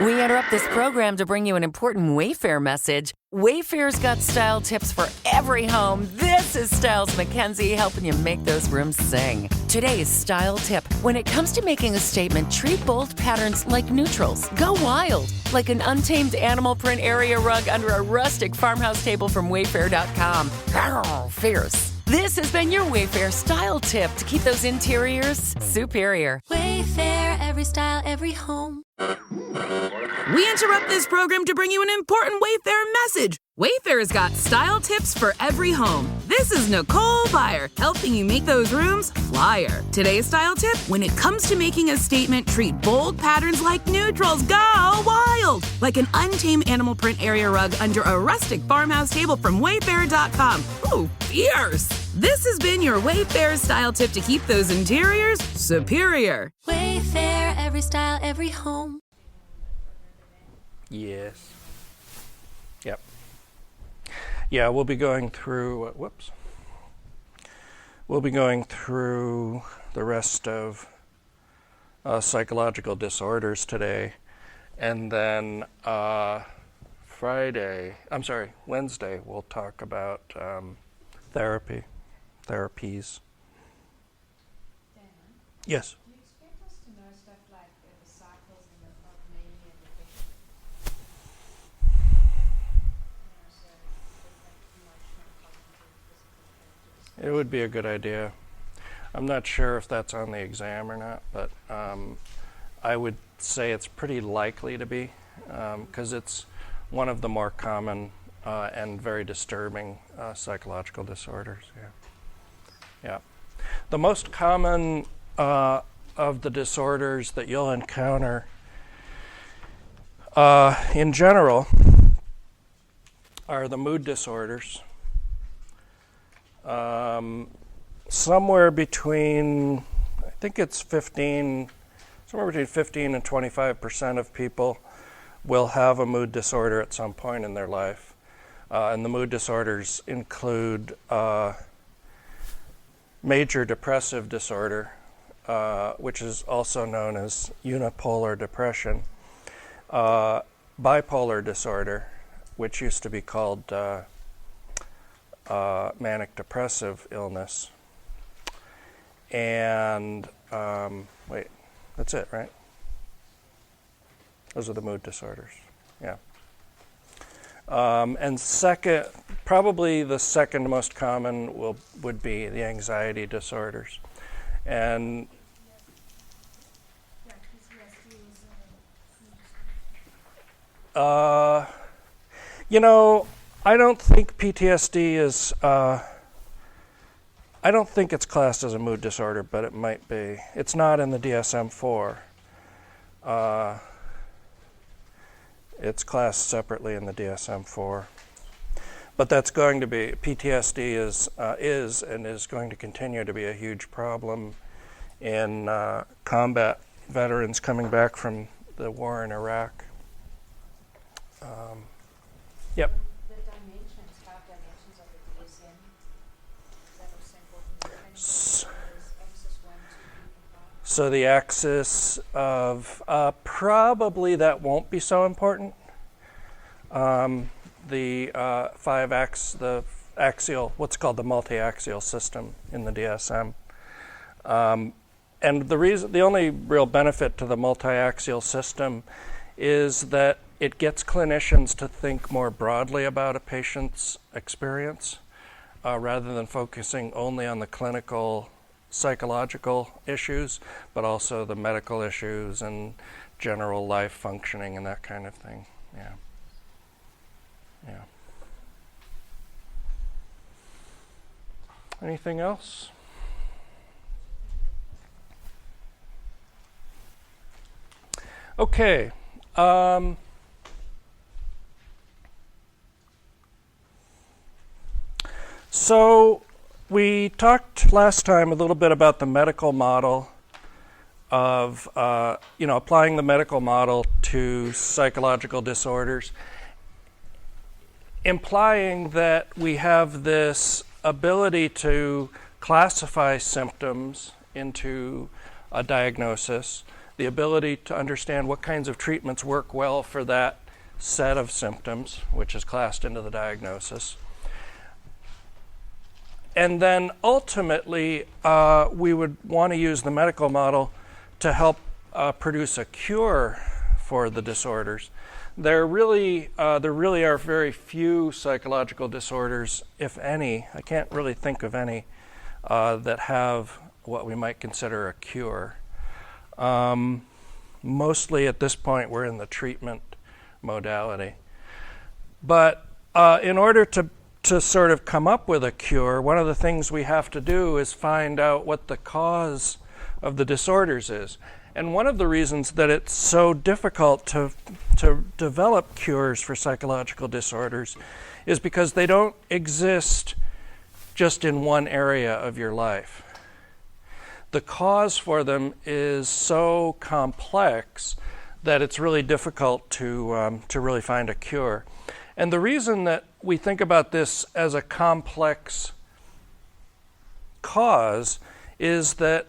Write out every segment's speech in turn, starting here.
We interrupt this program to bring you an important Wayfair message. Wayfair's got style tips for every home. This is Styles McKenzie helping you make those rooms sing. Today's style tip. When it comes to making a statement, treat bold patterns like neutrals. Go wild, like an untamed animal print area rug under a rustic farmhouse table from Wayfair.com. Arr, fierce. This has been your Wayfair style tip to keep those interiors superior. Wayfair, every style, every home. We interrupt this program to bring you an important Wayfair message. Wayfair's got style tips for every home. This is Nicole Byer, helping you make those rooms flyer. Today's style tip, when it comes to making a statement, treat bold patterns like neutrals. Go wild! Like an untamed animal print area rug under a rustic farmhouse table from Wayfair.com. Ooh, fierce! This has been your Wayfair style tip to keep those interiors superior. Wayfair, every style, every home. Yes. Yep. Yeah, we'll be going through, We'll be going through the rest of psychological disorders today. And then Wednesday, we'll talk about therapies. Dan, Yes. do you expect us to know stuff like the cycles and of mania and depression? So emotional, cognitive, physical characteristics. It would be a good idea. I'm not sure if that's on the exam or not, but I would say it's pretty likely to be, because it's one of the more common and very disturbing psychological disorders. Yeah. The most common of the disorders that you'll encounter in general are the mood disorders. Somewhere between 15 and 25% of people will have a mood disorder at some point in their life. And the mood disorders include major depressive disorder, which is also known as unipolar depression, bipolar disorder, which used to be called manic depressive illness, and that's it, right? Those are the mood disorders. Yeah. And probably the second most common would be the anxiety disorders. And I don't think PTSD is, I don't think it's classed as a mood disorder, but it might be. It's not in the DSM-4. It's classed separately in the DSM-4. But that's going to be, PTSD is and is going to continue to be a huge problem in combat veterans coming back from the war in Iraq. Yep. The dimensions, 5 dimensions of the DSM, that was so important. Axis 1, 2, 3, 5. So the axis of, probably that won't be so important. The 5 axial, what's called the multi-axial system in the DSM. And the only real benefit to the multi-axial system is that it gets clinicians to think more broadly about a patient's experience rather than focusing only on the clinical psychological issues, but also the medical issues and general life functioning and that kind of thing. Yeah. Anything else? Okay. So we talked last time a little bit about the medical model of, applying the medical model to psychological disorders, implying that we have this ability to classify symptoms into a diagnosis the ability to understand what kinds of treatments work well for that set of symptoms, which is classed into the diagnosis. And then ultimately, we would want to use the medical model to help produce a cure for the disorders. There really are very few psychological disorders, if any. I can't really think of any that have what we might consider a cure. Mostly at this point, we're in the treatment modality. But in order to sort of come up with a cure, one of the things we have to do is find out what the cause of the disorders is. And one of the reasons that it's so difficult to develop cures for psychological disorders is because they don't exist just in one area of your life. The cause for them is so complex that it's really difficult to really find a cure. And the reason that we think about this as a complex cause is that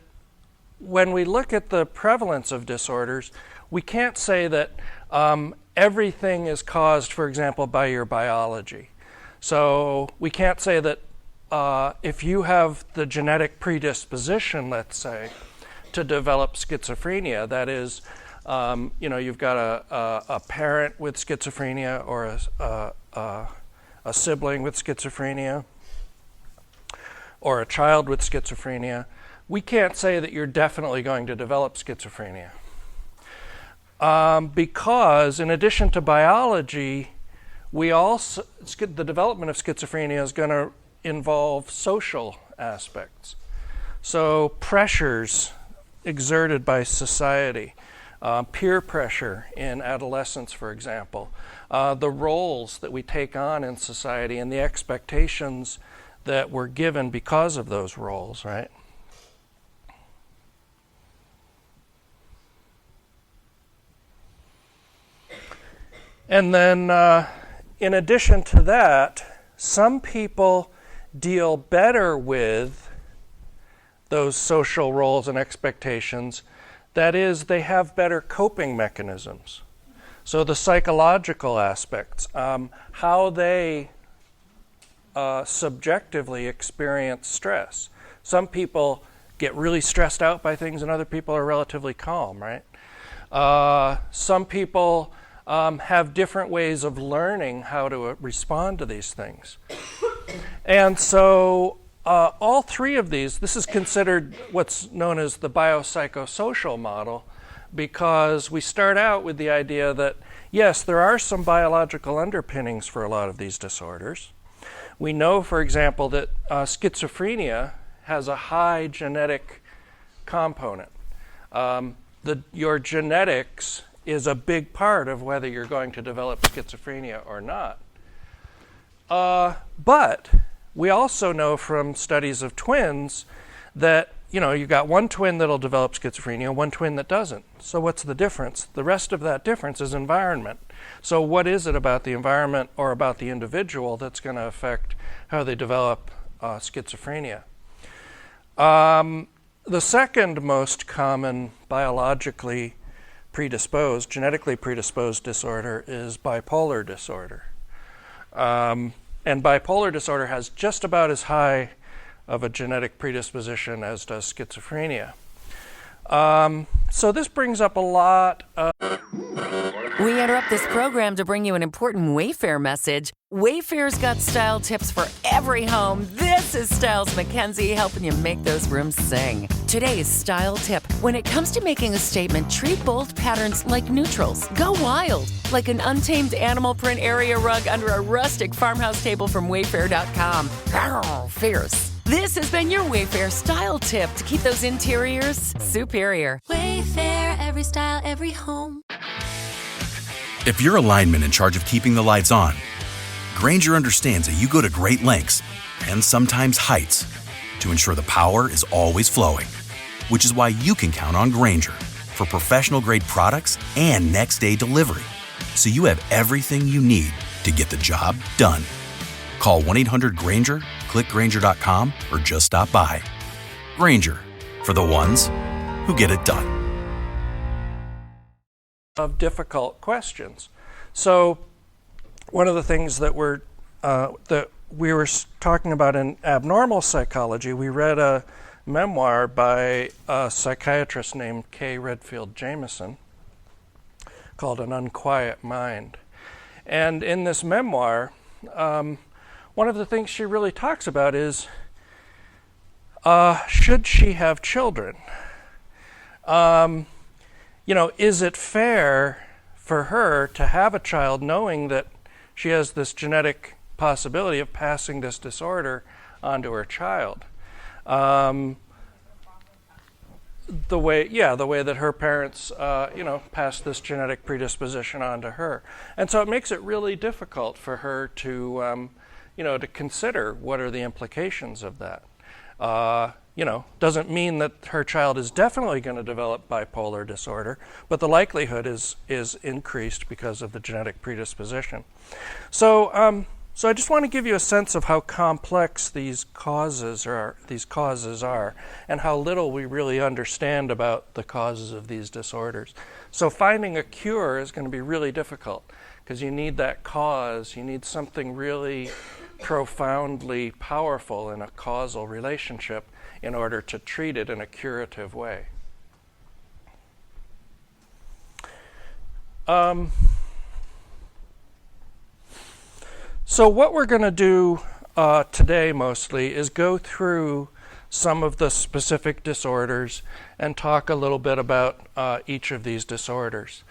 when we look at the prevalence of disorders, we can't say that everything is caused, for example, by your biology. So we can't say that if you have the genetic predisposition, let's say, to develop schizophrenia, that is, you've got a parent with schizophrenia or a sibling with schizophrenia or a child with schizophrenia, we can't say that you're definitely going to develop schizophrenia. Because in addition to biology, the development of schizophrenia is going to involve social aspects. So pressures exerted by society, peer pressure in adolescence, for example, the roles that we take on in society and the expectations that we're given because of those roles, right? And then in addition to that, some people deal better with those social roles and expectations. That is, they have better coping mechanisms. So the psychological aspects, how they subjectively experience stress. Some people get really stressed out by things and other people are relatively calm, right? Some people have different ways of learning how to respond to these things. And so all three of these, this is considered what's known as the biopsychosocial model, because we start out with the idea that, yes, there are some biological underpinnings for a lot of these disorders. We know, for example, that schizophrenia has a high genetic component. Your genetics is a big part of whether you're going to develop schizophrenia or not. But we also know from studies of twins that, you've got one twin that'll develop schizophrenia, one twin that doesn't. So what's the difference? The rest of that difference is environment. So what is it about the environment or about the individual that's going to affect how they develop schizophrenia? The second most common genetically predisposed disorder is bipolar disorder. And bipolar disorder has just about as high of a genetic predisposition as does schizophrenia. So this brings up a lot of... We interrupt this program to bring you an important Wayfair message. Wayfair's got style tips for every home. This is Styles McKenzie helping you make those rooms sing. Today's style tip: when it comes to making a statement, treat bold patterns like neutrals. Go wild, like an untamed animal print area rug under a rustic farmhouse table from Wayfair.com. Arr, fierce. This has been your Wayfair style tip to keep those interiors superior. Wayfair, every style, every home. If you're a lineman in charge of keeping the lights on, Grainger understands that you go to great lengths and sometimes heights to ensure the power is always flowing, which is why you can count on Grainger for professional-grade products and next-day delivery, so you have everything you need to get the job done. Call 1-800-GRAINGER, click Grainger.com, or just stop by. Grainger, for the ones who get it done. of difficult questions. So one of the things that we were talking about in abnormal psychology, we read a memoir by a psychiatrist named Kay Redfield Jamison called An Unquiet Mind. And in this memoir, one of the things she really talks about is, should she have children? Is it fair for her to have a child knowing that she has this genetic possibility of passing this disorder onto her child? The way that her parents, passed this genetic predisposition onto her. And so it makes it really difficult for her to, to consider what are the implications of that. Doesn't mean that her child is definitely going to develop bipolar disorder, but the likelihood is increased because of the genetic predisposition. So I just want to give you a sense of how complex these causes are, and how little we really understand about the causes of these disorders. So finding a cure is going to be really difficult, because you need that cause, you need something really profoundly powerful in a causal relationship in order to treat it in a curative way. So what we're going to do today mostly is go through some of the specific disorders and talk a little bit about each of these disorders.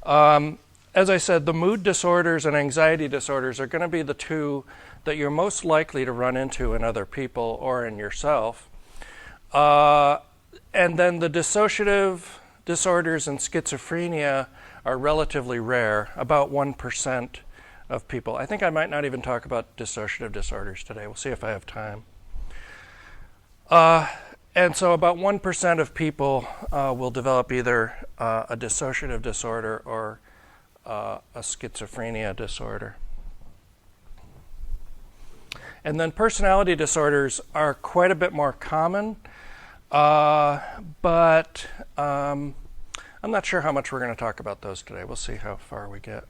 As I said, the mood disorders and anxiety disorders are going to be the two that you're most likely to run into in other people or in yourself. And then the dissociative disorders and schizophrenia are relatively rare, about 1% of people. I think I might not even talk about dissociative disorders today. We'll see if I have time. And so about 1% of people will develop either a dissociative disorder or a schizophrenia disorder. And then personality disorders are quite a bit more common, but I'm not sure how much we're going to talk about those today. We'll see how far we get.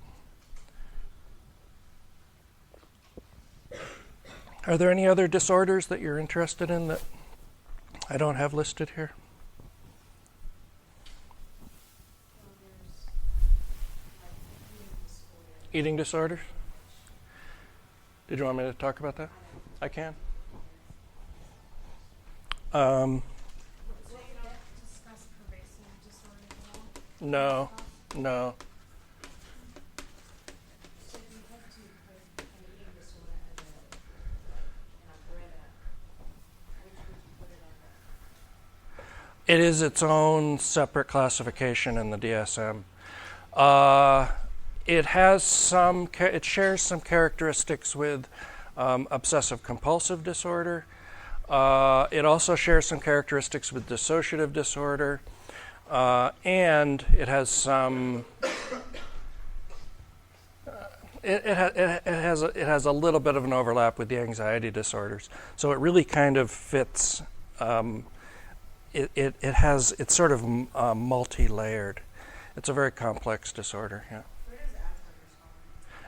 Are there any other disorders that you're interested in that I don't have listed here? Eating disorders? Did you want me to talk about that? I can. No. It is its own separate classification in the DSM. It shares some characteristics with obsessive compulsive disorder. It also shares some characteristics with dissociative disorder, and it has some. It has a little bit of an overlap with the anxiety disorders. So it really kind of fits. It's sort of multi-layered. It's a very complex disorder. Yeah.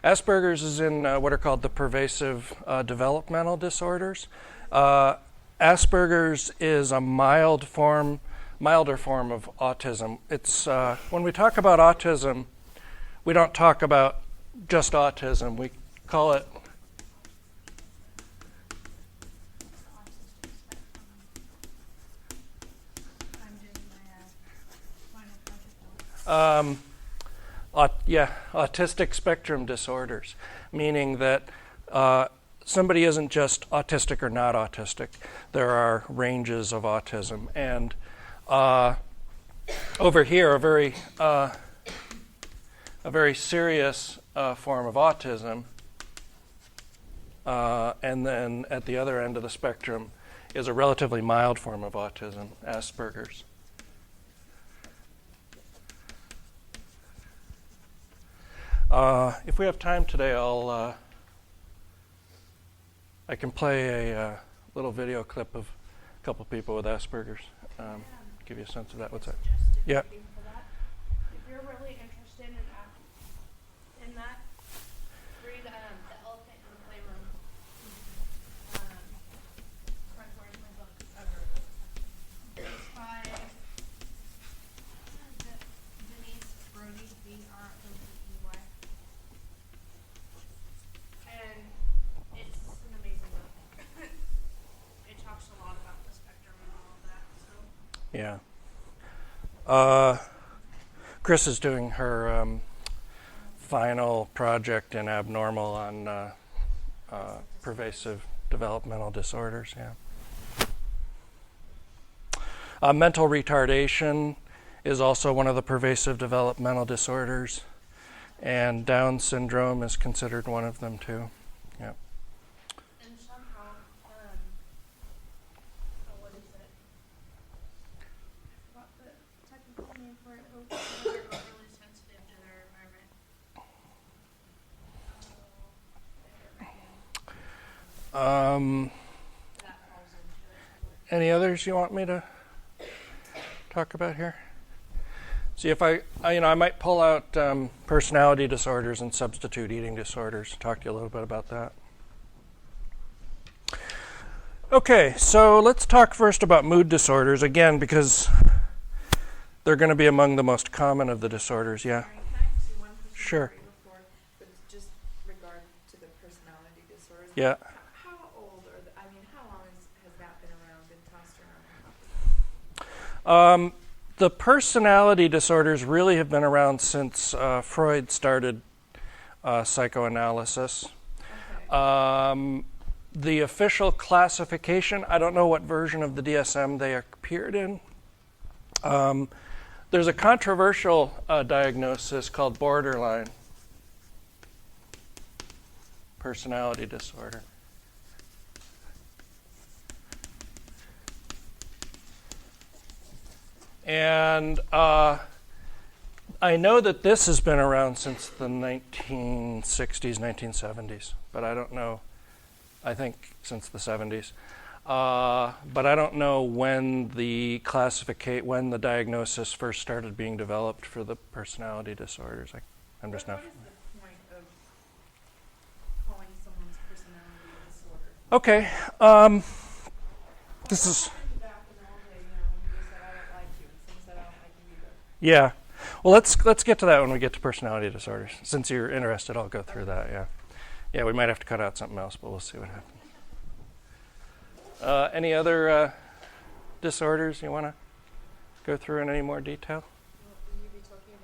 Asperger's is in what are called the pervasive developmental disorders. Asperger's is a milder form of autism. It's when we talk about autism, we don't talk about just autism. We call it autistic spectrum disorders, meaning that somebody isn't just autistic or not autistic. There are ranges of autism, and over here, a very serious form of autism, and then at the other end of the spectrum is a relatively mild form of autism, Asperger's. If we have time today, I can play a little video clip of a couple people with Asperger's. Give you a sense of that. What's that? Yeah. If you're really interested Yeah. Chris is doing her final project in abnormal on pervasive developmental disorders. Yeah. Mental retardation is also one of the pervasive developmental disorders, and Down syndrome is considered one of them too. Yeah. And somehow, what is it? What the technical name for it? Who are really sensitive to their environment. That falls into it. Any others you want me to talk about here? See if I might pull out personality disorders and substitute eating disorders. Talk to you a little bit about that. Okay, so let's talk first about mood disorders, again, because they're going to be among the most common of the disorders, yeah? Can I ask you one question? Sure. Before, but it's just regard to the personality disorders. Yeah. How old how long has that been around, been tossed around? The personality disorders really have been around since Freud started psychoanalysis. Okay. The official classification, I don't know what version of the DSM they appeared in. There's a controversial diagnosis called borderline personality disorder. And I know that this has been around since the 1960s, 1970s, but I don't know, I think since the 70s. But I don't know when the diagnosis first started being developed for the personality disorders. I'm just not. What is the point of calling someone's personality a disorder? Okay. This is. Back in the old day, when you just said, I don't like you, and someone said, I don't like you either. Yeah. Well, let's get to that when we get to personality disorders. Since you're interested, I'll go through that. Yeah. Yeah, we might have to cut out something else, but we'll see what happens. Any other disorders you want to go through in any more detail? Will you be talking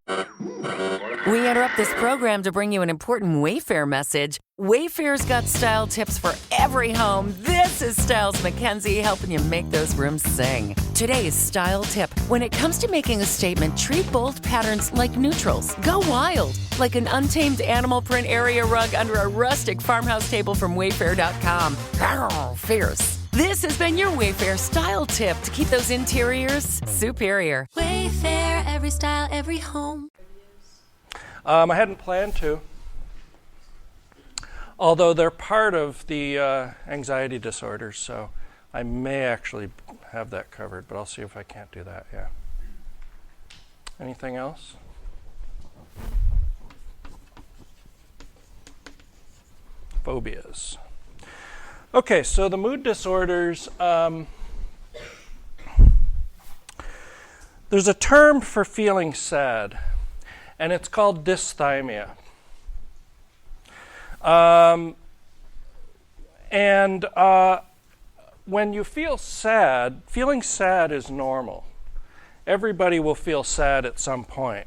about We interrupt this program to bring you an important Wayfair message. Wayfair's got style tips for every home. This is Styles McKenzie helping you make those rooms sing. Today's style tip. When it comes to making a statement, treat bold patterns like neutrals. Go wild, like an untamed animal print area rug under a rustic farmhouse table from Wayfair.com. Arr, fierce. This has been your Wayfair style tip to keep those interiors superior. Wayfair, every style, every home. I hadn't planned to, although they're part of the anxiety disorders, so I may actually have that covered, but I'll see if I can't do that, yeah. Anything else? Phobias. Okay, so the mood disorders, there's a term for feeling sad, and it's called dysthymia. When you feel sad, feeling sad is normal. Everybody will feel sad at some point.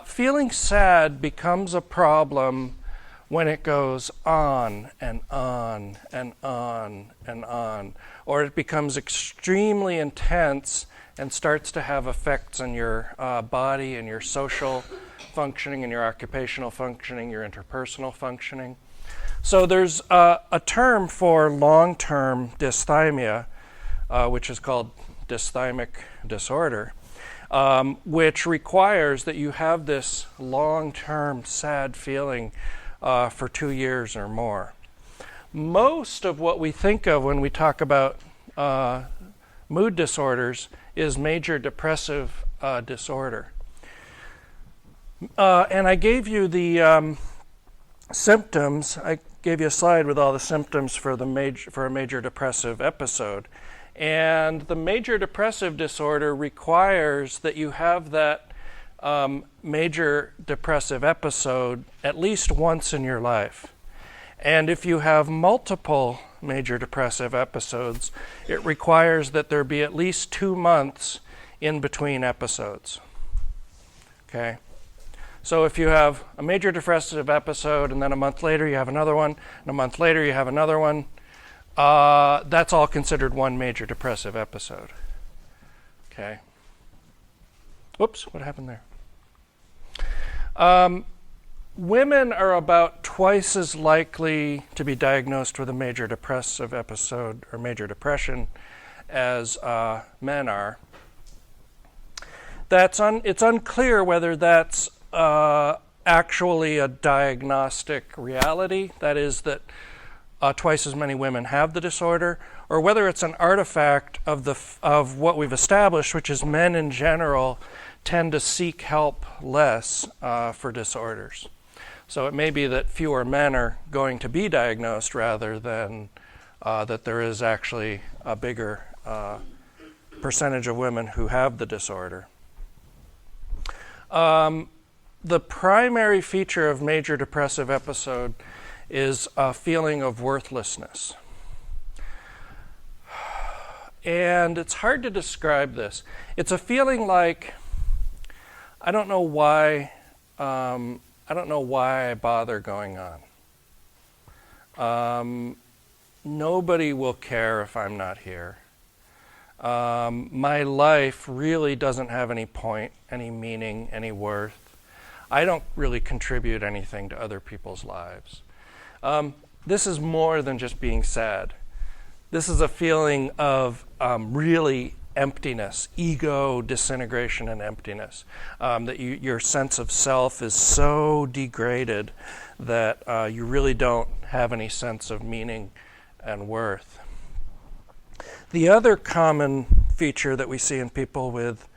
Feeling sad becomes a problem when it goes on and on and on and on, or it becomes extremely intense and starts to have effects on your body and your social functioning and your occupational functioning, your interpersonal functioning. So there's a term for long-term dysthymia, which is called dysthymic disorder, which requires that you have this long-term sad feeling for 2 years or more. Most of what we think of when we talk about mood disorders is major depressive disorder. And I gave you the symptoms. I gave you a slide with all the symptoms for a major depressive episode. And the major depressive disorder requires that you have that major depressive episode at least once in your life. And if you have multiple major depressive episodes, it requires that there be at least 2 months in between episodes. Okay? So if you have a major depressive episode and then a month later you have another one, and a month later you have another one, that's all considered one major depressive episode. Okay? Whoops, what happened there? Women are about twice as likely to be diagnosed with a major depressive episode or major depression as men are. It's unclear whether that's actually a diagnostic reality, that is that twice as many women have the disorder, or whether it's an artifact of what we've established, which is men in general tend to seek help less for disorders. So it may be that fewer men are going to be diagnosed rather than that there is actually a bigger percentage of women who have the disorder. The primary feature of major depressive episode is a feeling of worthlessness. And it's hard to describe this. It's a feeling like, I don't know why I bother going on. Nobody will care if I'm not here. My life really doesn't have any point, any meaning, any worth. I don't really contribute anything to other people's lives. This is more than just being sad. This is a feeling of really emptiness, ego disintegration and emptiness, that your sense of self is so degraded that you really don't have any sense of meaning and worth. The other common feature that we see in people with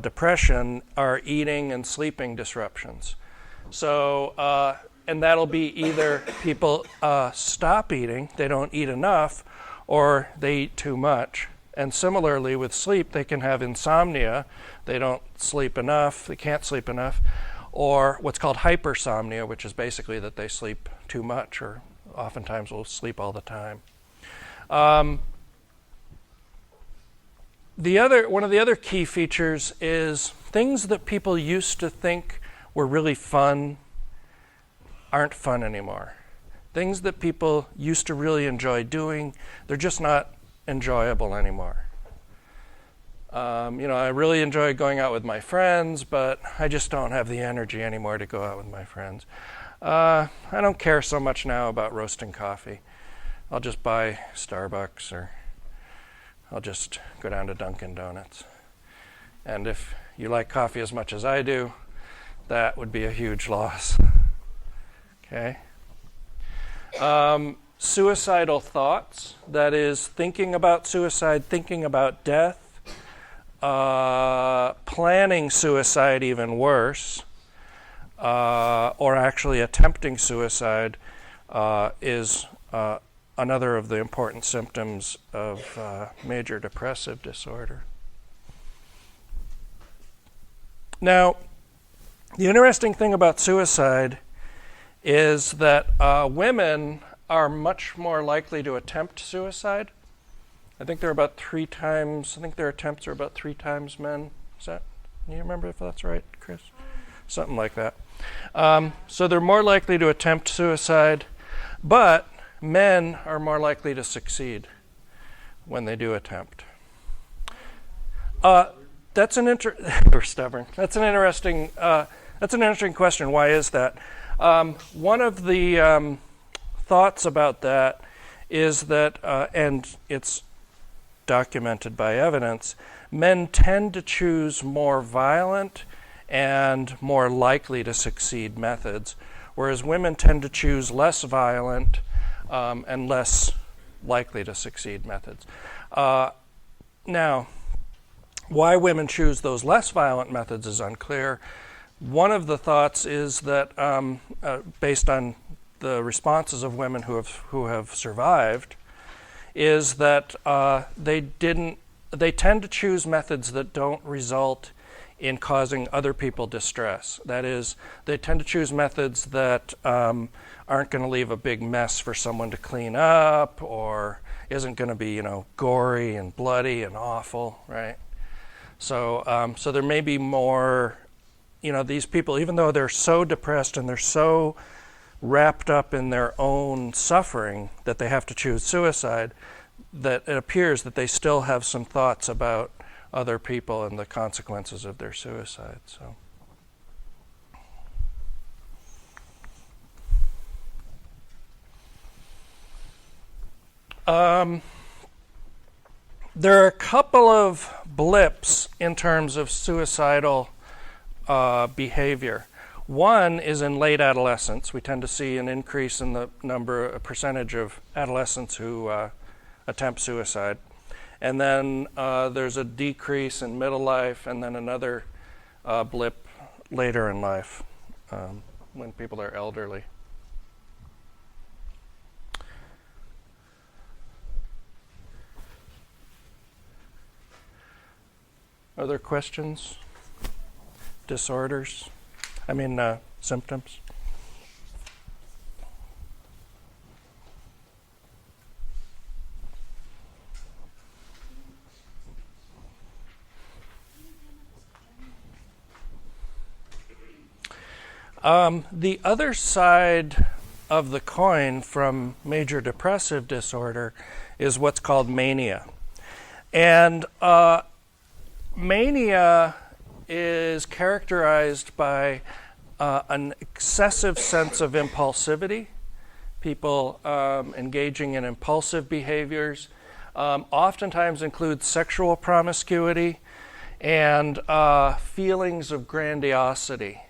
depression are eating and sleeping disruptions. So, and that'll be either people stop eating, they don't eat enough, or they eat too much. And similarly with sleep, they can have insomnia, they don't sleep enough, they can't sleep enough, or what's called hypersomnia, which is basically that they sleep too much or oftentimes will sleep all the time. One of the other key features is things that people used to think were really fun aren't fun anymore. Things that people used to really enjoy doing, they're just not enjoyable anymore. I really enjoy going out with my friends, but I just don't have the energy anymore to go out with my friends. I don't care so much now about roasting coffee. I'll just buy Starbucks, or I'll just go down to Dunkin' Donuts. And if you like coffee as much as I do, that would be a huge loss. Okay? Suicidal thoughts, that is thinking about suicide, thinking about death, planning suicide even worse, or actually attempting suicide is another of the important symptoms of major depressive disorder. Now, the interesting thing about suicide is that women are much more likely to attempt suicide. I think their attempts are about 3 times men. Do you remember if that's right, Chris? Something like that. So they're more likely to attempt suicide, but men are more likely to succeed when they do attempt. That's an interesting question. Why is that? One of the thoughts about that is that, and it's documented by evidence, men tend to choose more violent and more likely to succeed methods, whereas women tend to choose less violent and less likely to succeed methods. Now, why women choose those less violent methods is unclear. One of the thoughts is that, based on the responses of women who have survived, is that they tend to choose methods that don't result in causing other people distress. That is, they tend to choose methods that aren't going to leave a big mess for someone to clean up, or isn't going to be, gory and bloody and awful, right? So, so there may be more, these people, even though they're so depressed and they're so wrapped up in their own suffering that they have to choose suicide, that it appears that they still have some thoughts about other people and the consequences of their suicide. So, there are a couple of blips in terms of suicidal behavior. One is in late adolescence. We tend to see an increase in the percentage of adolescents who attempt suicide. And then there's a decrease in middle life, and then another blip later in life when people are elderly. Other questions? Disorders? Symptoms? The other side of the coin from major depressive disorder is what's called mania. And mania is characterized by an excessive sense of impulsivity, people engaging in impulsive behaviors, oftentimes includes sexual promiscuity and feelings of grandiosity.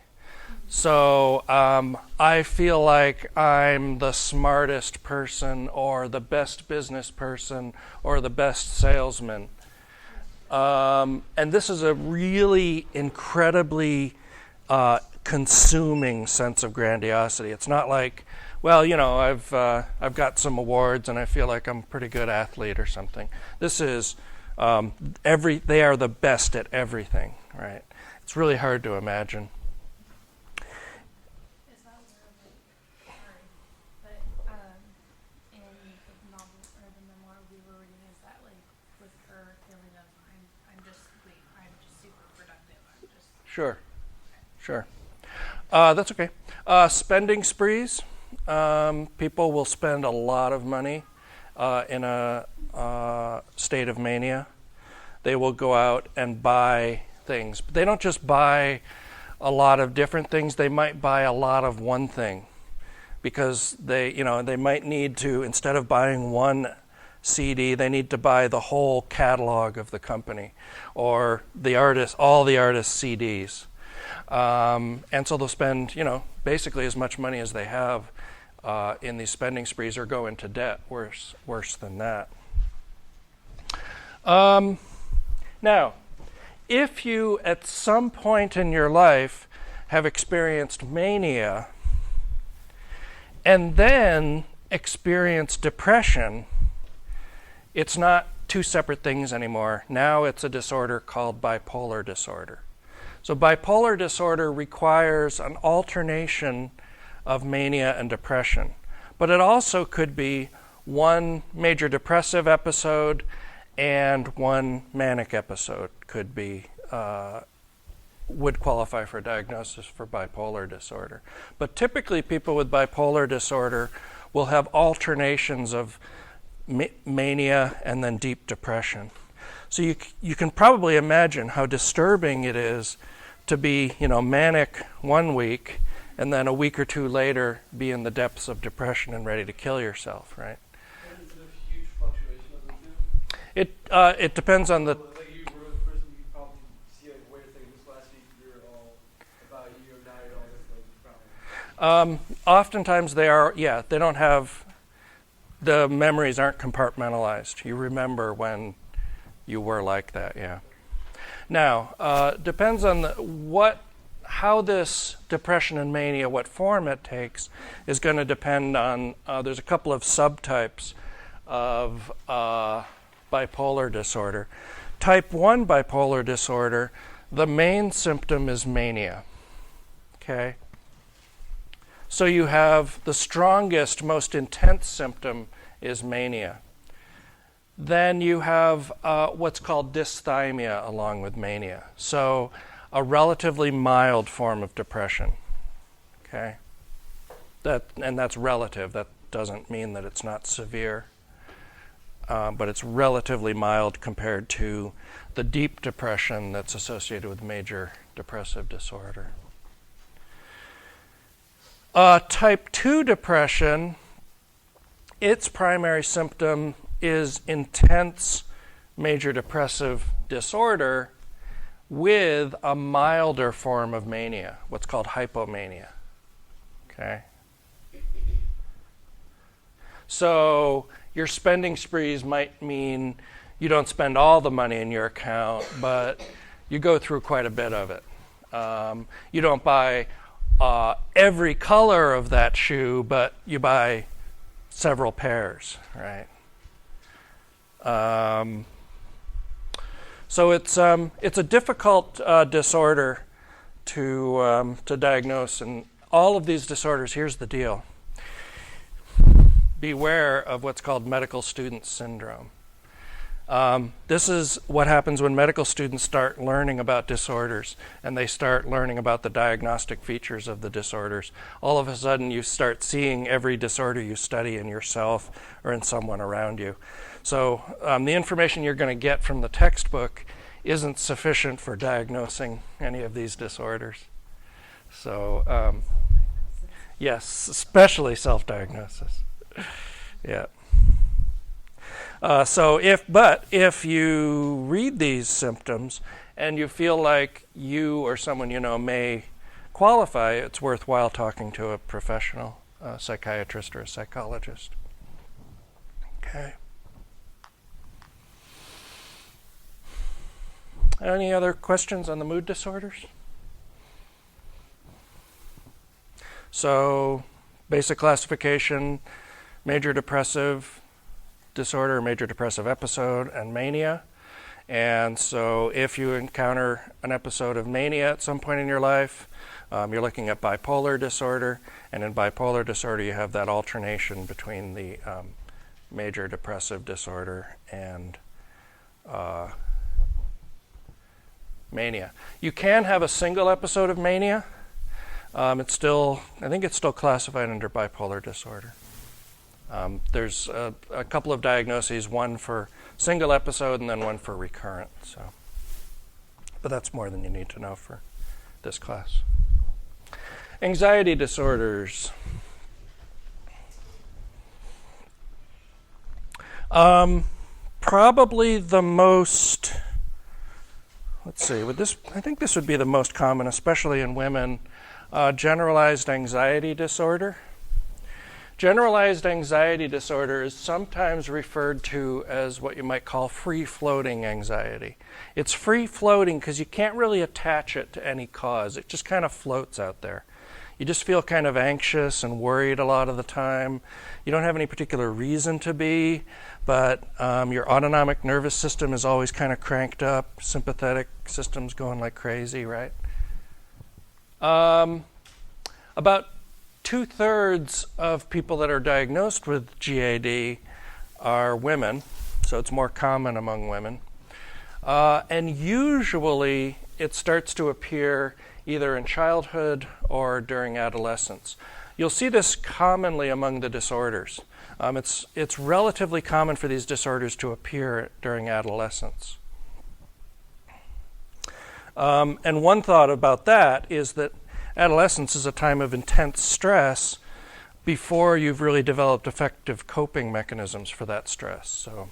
So I feel like I'm the smartest person, or the best business person, or the best salesman. And this is a really incredibly consuming sense of grandiosity. It's not like, well, I've got some awards and I feel like I'm a pretty good athlete or something. This is they are the best at everything, right? It's really hard to imagine. Is that where, in the novel or the memoir we were reading, is that with her feeling of I'm just super productive. Sure. That's okay. Spending sprees. People will spend a lot of money in a state of mania. They will go out and buy things. But they don't just buy a lot of different things. They might buy a lot of one thing, because they might need to, instead of buying one CD, they need to buy the whole catalog of the company, or all the artist's CDs. And so they'll spend, basically as much money as they have in these spending sprees, or go into debt, worse than that. Now, if you at some point in your life have experienced mania and then experienced depression, it's not two separate things anymore. Now it's a disorder called bipolar disorder. So bipolar disorder requires an alternation of mania and depression. But it also could be one major depressive episode and one manic episode would qualify for diagnosis for bipolar disorder. But typically people with bipolar disorder will have alternations of mania and then deep depression. So you can probably imagine how disturbing it is to be, manic one week and then a week or two later be in the depths of depression and ready to kill yourself, right? Is there a huge fluctuation of the two? It depends on the... Like you were the person, you probably see wait a second, this last week you were all about you, now you're all this problem. Oftentimes they are, they don't have... The memories aren't compartmentalized. You remember when you were like that, yeah. Now, depends on how this depression and mania, what form it takes, is going to depend on, there's a couple of subtypes of bipolar disorder. Type 1 bipolar disorder, the main symptom is mania. Okay? So you have the strongest, most intense symptom is mania. Then you have what's called dysthymia along with mania. So a relatively mild form of depression. Okay? And that's relative. That doesn't mean that it's not severe. But it's relatively mild compared to the deep depression that's associated with major depressive disorder. Type 2 depression, its primary symptom is intense major depressive disorder with a milder form of mania, what's called hypomania. Okay? So your spending sprees might mean you don't spend all the money in your account, but you go through quite a bit of it. You don't buy every color of that shoe, but you buy several pairs, right? So it's a difficult disorder to diagnose, and all of these disorders. Here's the deal: beware of what's called medical student syndrome. This is what happens when medical students start learning about disorders and they start learning about the diagnostic features of the disorders. All of a sudden you start seeing every disorder you study in yourself or in someone around you. So the information you're going to get from the textbook isn't sufficient for diagnosing any of these disorders. So yes, especially self-diagnosis. Yeah. So if you read these symptoms and you feel like you or someone you know may qualify, it's worthwhile talking to a professional, psychiatrist or a psychologist. Okay. Any other questions on the mood disorders? So, basic classification: major depressive disorder, major depressive episode, and mania. And so if you encounter an episode of mania at some point in your life, you're looking at bipolar disorder, and in bipolar disorder you have that alternation between the major depressive disorder and mania. You can have a single episode of mania. I think it's still classified under bipolar disorder. There's a couple of diagnoses, one for single episode and then one for recurrent. But that's more than you need to know for this class. Anxiety disorders. Probably the most, I think this would be the most common, especially in women, generalized anxiety disorder. Generalized anxiety disorder is sometimes referred to as what you might call free-floating anxiety. It's free-floating because you can't really attach it to any cause. It just kind of floats out there. You just feel kind of anxious and worried a lot of the time. You don't have any particular reason to be, but your autonomic nervous system is always kind of cranked up. Sympathetic system's going like crazy, right? About 2/3 of people that are diagnosed with GAD are women, so it's more common among women. And usually it starts to appear either in childhood or during adolescence. You'll see this commonly among the disorders. It's relatively common for these disorders to appear during adolescence. And one thought about that is that adolescence is a time of intense stress before you've really developed effective coping mechanisms for that stress. So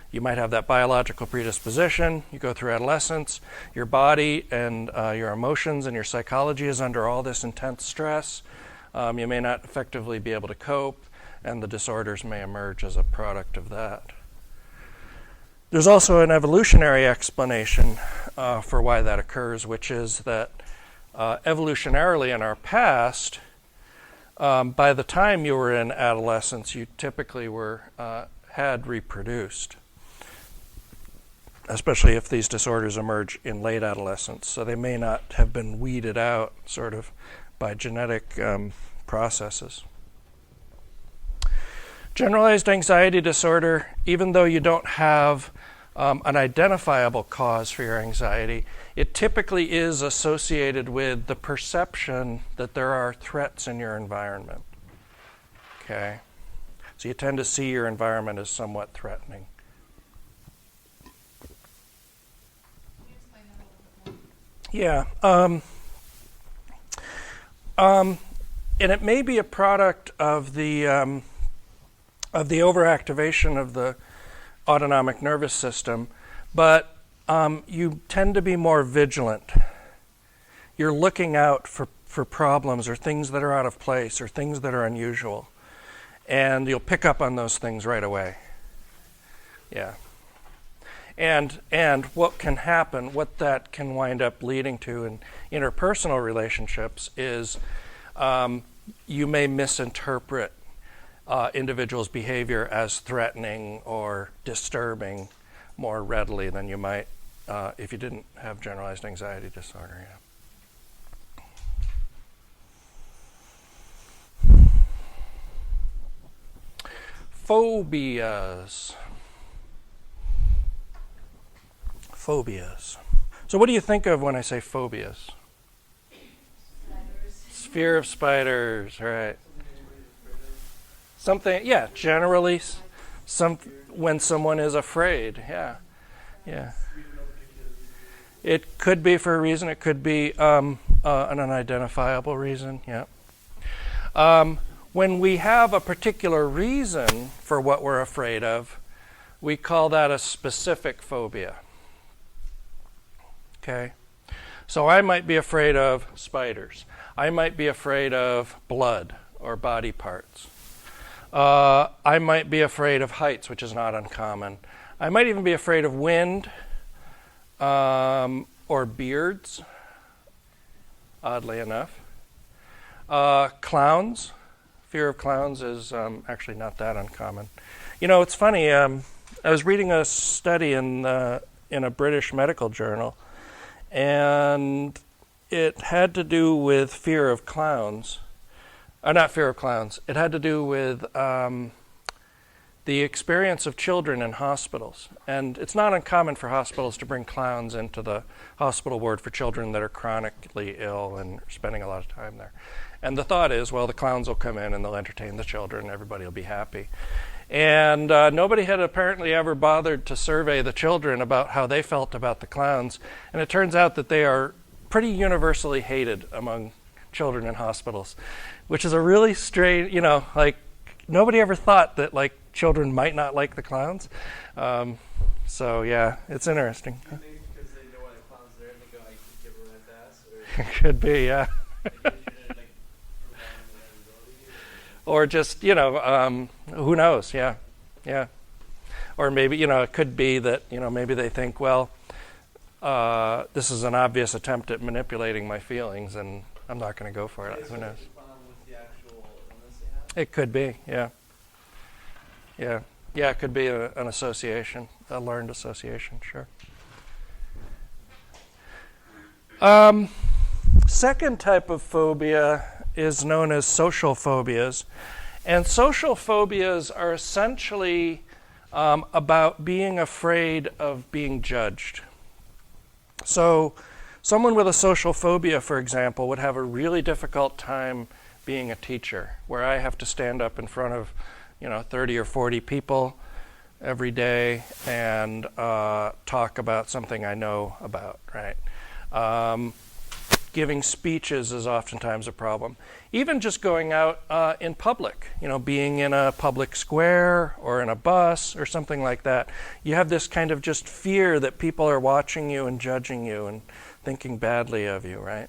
you might have that biological predisposition. You go through adolescence. Your body and your emotions and your psychology is under all this intense stress. You may not effectively be able to cope, and the disorders may emerge as a product of that. There's also an evolutionary explanation for why that occurs, which is that evolutionarily in our past, by the time you were in adolescence, you typically had reproduced. especially if these disorders emerge in late adolescence. So they may not have been weeded out sort of by genetic processes. Generalized anxiety disorder, even though you don't have an identifiable cause for your anxiety, it typically is associated with the perception that there are threats in your environment. Okay? So you tend to see your environment as somewhat threatening. Yeah. And it may be a product of the overactivation of the autonomic nervous system, but you tend to be more vigilant. You're looking out for problems or things that are out of place or things that are unusual, and you'll pick up on those things right away. Yeah. And what can happen, what that can wind up leading to in interpersonal relationships is you may misinterpret individuals' behavior as threatening or disturbing more readily than you might if you didn't have generalized anxiety disorder. Yeah. Phobias. Phobias. So what do you think of when I say phobias? Spiders. Fear of spiders, right. Something, yeah, generally when someone is afraid, yeah. It could be for a reason, it could be an unidentifiable reason, yeah. When we have a particular reason for what we're afraid of, we call that a specific phobia. Okay? So I might be afraid of spiders. I might be afraid of blood or body parts. I might be afraid of heights, which is not uncommon. I might even be afraid of wind or beards, oddly enough. Clowns. Fear of clowns is actually not that uncommon. You know, it's funny. I was reading a study in a British medical journal, and it had to do with fear of clowns. Not fear of clowns. It had to do with the experience of children in hospitals. And it's not uncommon for hospitals to bring clowns into the hospital ward for children that are chronically ill and spending a lot of time there. And the thought is, well, the clowns will come in and they'll entertain the children and everybody will be happy. And nobody had apparently ever bothered to survey the children about how they felt about the clowns. And it turns out that they are pretty universally hated among children in hospitals, which is a really strange, like nobody ever thought that like children might not like the clowns. So yeah, it's interesting. Do you think because they know why the clown's there and they go, I could give her that ass? Or Could be, yeah. Or just, who knows, yeah. Or maybe, it could be that, maybe they think, well, this is an obvious attempt at manipulating my feelings and I'm not going to go for it. Who knows? It could be, yeah. Yeah, it could be an association, a learned association, sure. Second type of phobia is known as social phobias. And social phobias are essentially about being afraid of being judged. So someone with a social phobia, for example, would have a really difficult time being a teacher, where I have to stand up in front of 30 or 40 people every day and talk about something I know about, right? Giving speeches is oftentimes a problem. Even just going out in public, being in a public square or in a bus or something like that, you have this kind of just fear that people are watching you and judging you and thinking badly of you, right?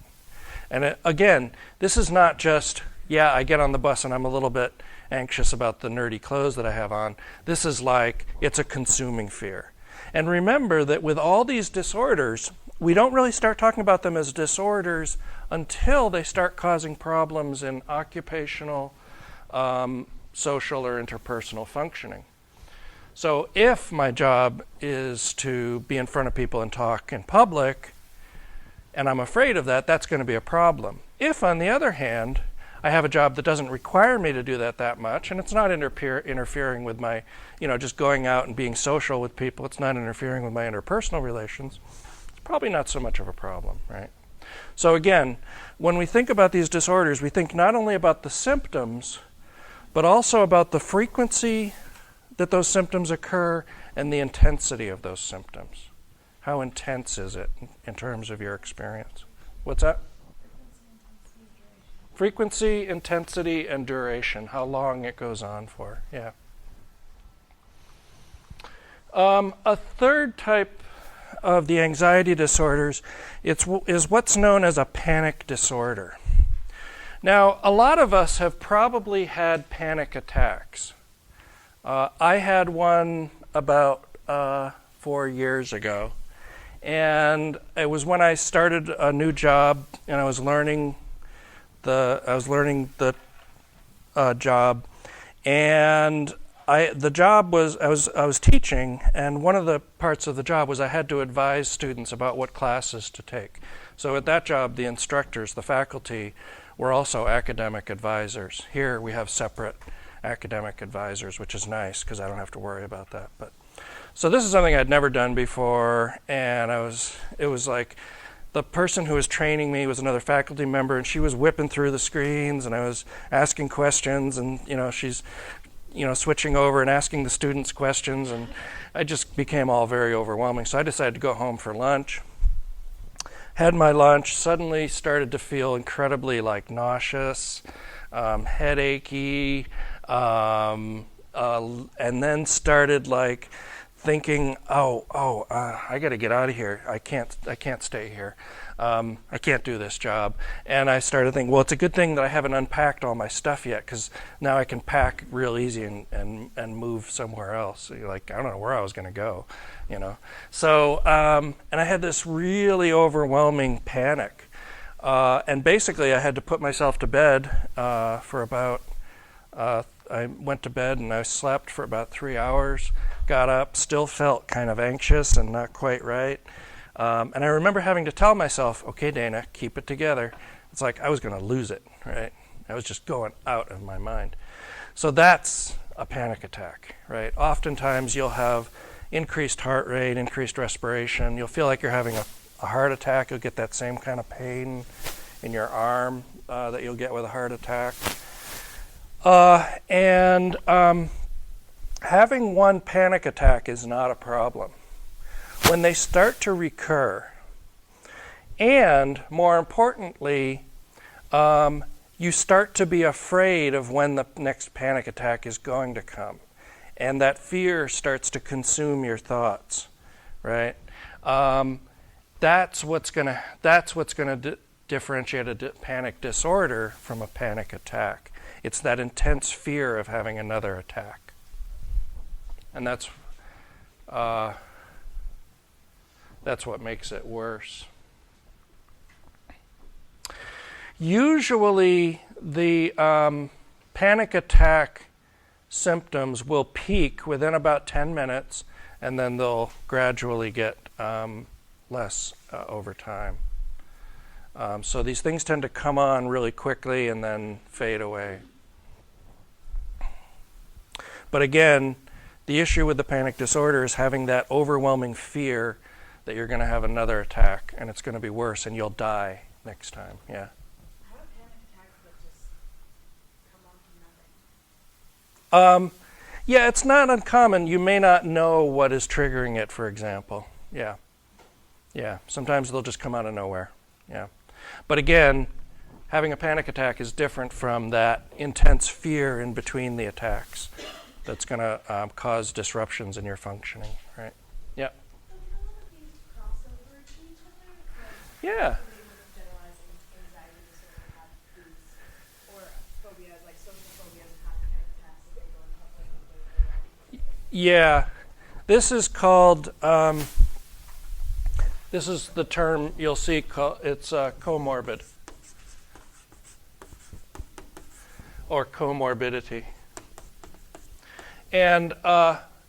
And again, this is not just, I get on the bus and I'm a little bit anxious about the nerdy clothes that I have on. This is like, it's a consuming fear. And remember that with all these disorders, we don't really start talking about them as disorders until they start causing problems in occupational, social, or interpersonal functioning. So if my job is to be in front of people and talk in public, and I'm afraid of that, that's going to be a problem. If, on the other hand, I have a job that doesn't require me to do that much, and it's not interfering with my, just going out and being social with people, it's not interfering with my interpersonal relations, it's probably not so much of a problem, right? So again, when we think about these disorders, we think not only about the symptoms, but also about the frequency that those symptoms occur and the intensity of those symptoms. How intense is it in terms of your experience? What's that? Frequency, intensity, and duration. How long it goes on for. Yeah. A third type of the anxiety disorders is what's known as a panic disorder. Now, a lot of us have probably had panic attacks. I had one about 4 years ago, and it was when I started a new job, and I was learning the job, and the job was I was teaching, and one of the parts of the job was I had to advise students about what classes to take. So at that job, the instructors, the faculty, were also academic advisors. Here we have separate academic advisors, which is nice because I don't have to worry about that. But so this is something I'd never done before, and it was like the person who was training me was another faculty member, and she was whipping through the screens, and I was asking questions, and she's switching over and asking the students questions, and I just became all very overwhelming. So I decided to go home for lunch. Had my lunch, suddenly started to feel incredibly nauseous, headachy, and then started thinking, I got to get out of here. I can't stay here. I can't do this job. And I started thinking, well, it's a good thing that I haven't unpacked all my stuff yet, because now I can pack real easy and move somewhere else. I don't know where I was going to go, So, and I had this really overwhelming panic. And basically I had to put myself to bed for about, I went to bed and I slept for about 3 hours, got up, still felt kind of anxious and not quite right. And I remember having to tell myself, okay, Dana, keep it together. It's like I was going to lose it, right? I was just going out of my mind. So that's a panic attack, right? Oftentimes you'll have increased heart rate, increased respiration. You'll feel like you're having a heart attack. You'll get that same kind of pain in your arm that you'll get with a heart attack. And having one panic attack is not a problem. When they start to recur, and more importantly, you start to be afraid of when the next panic attack is going to come, and that fear starts to consume your thoughts, right? That's what's gonna differentiate a panic disorder from a panic attack. It's that intense fear of having another attack, and that's what makes it worse. Usually, the panic attack symptoms will peak within about 10 minutes, and then they'll gradually get less over time. So these things tend to come on really quickly and then fade away. But again, the issue with the panic disorder is having that overwhelming fear that you're going to have another attack and it's going to be worse and you'll die next time. Yeah. I have panic attacks that just come on from nothing. Yeah, it's not uncommon. You may not know what is triggering it, for example. Yeah. Yeah. Sometimes they'll just come out of nowhere. Yeah. But again, having a panic attack is different from that intense fear in between the attacks that's going to cause disruptions in your functioning, right? Yeah. Yeah. Yeah. This is called, this is the term you'll see, it's comorbid or comorbidity. And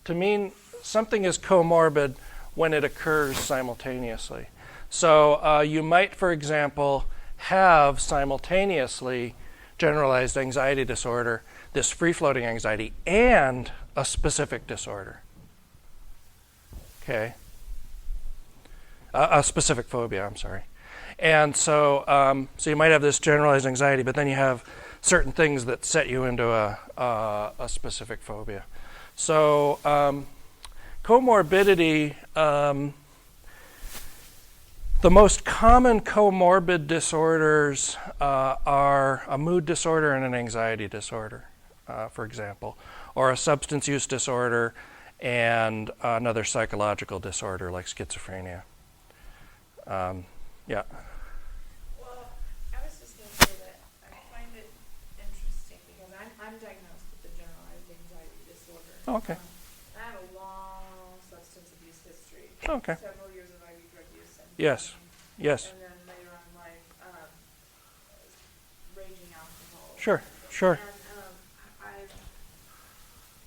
to mean something is comorbid when it occurs simultaneously. So you might, for example, have simultaneously generalized anxiety disorder, this free-floating anxiety, and a specific disorder. Okay? A specific phobia, I'm sorry. And so, so you might have this generalized anxiety, but then you have certain things that set you into a specific phobia. So comorbidity, the most common comorbid disorders are a mood disorder and an anxiety disorder, for example, or a substance use disorder and another psychological disorder like schizophrenia. Yeah. Well, I was just going to say that I find it interesting because I'm diagnosed with the generalized anxiety disorder. Okay. I have a long substance abuse history. Okay. Several years of IV drug use. And Yes. Yes. And then later on in life, raging alcohol. Sure. Sure. And I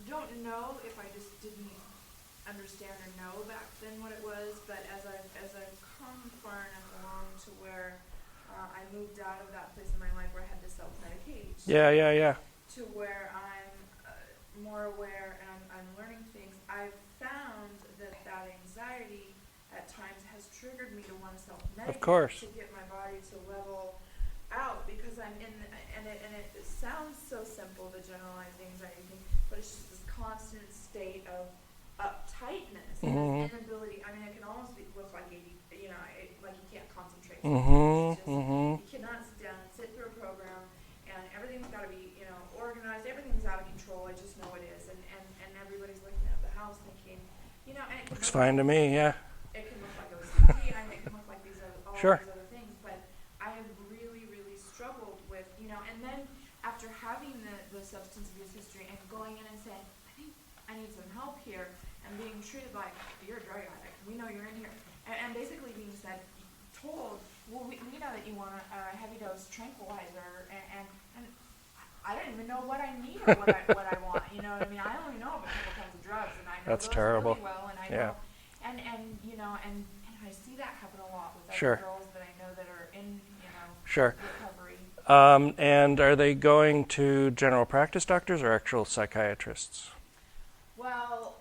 don't know if I just didn't understand or know back then what it was, but as I've come far enough along to where I moved out of that place in my life where I had to self-medicate. Yeah. To where I'm more aware and I'm learning things. I've found that anxiety at times has triggered me to want to self-medicate. Of course. To get my body to level out because I'm in, and it sounds so simple, the generalized anxiety thing, but it's just this constant state of uptightness and this inability. I mean, it can almost look like like you can't concentrate. You cannot sit down and sit through a program, and everything's got to be organized. Everything's out of control. I just know it is, and everybody's looking at the house thinking, and it Looks fine to me. Yeah. It can look like OCD. I mean, it can look like these other, all Sure. these other things, but I have really, really struggled with, and then after having the substance abuse history and going in and saying, I think I need some help here, and being treated like, you're a drug addict, we know you're in here, and basically being told, well, we know that you want a heavy dose tranquilizer, and I don't even know what I need or what I want, you know what I mean? I only know about a couple kinds of drugs, and I know That's those terrible. really well, and I Yeah. know, and I see that happen a lot with Sure. other girls that I know that are in, Sure. recovery. And are they going to general practice doctors or actual psychiatrists? Well,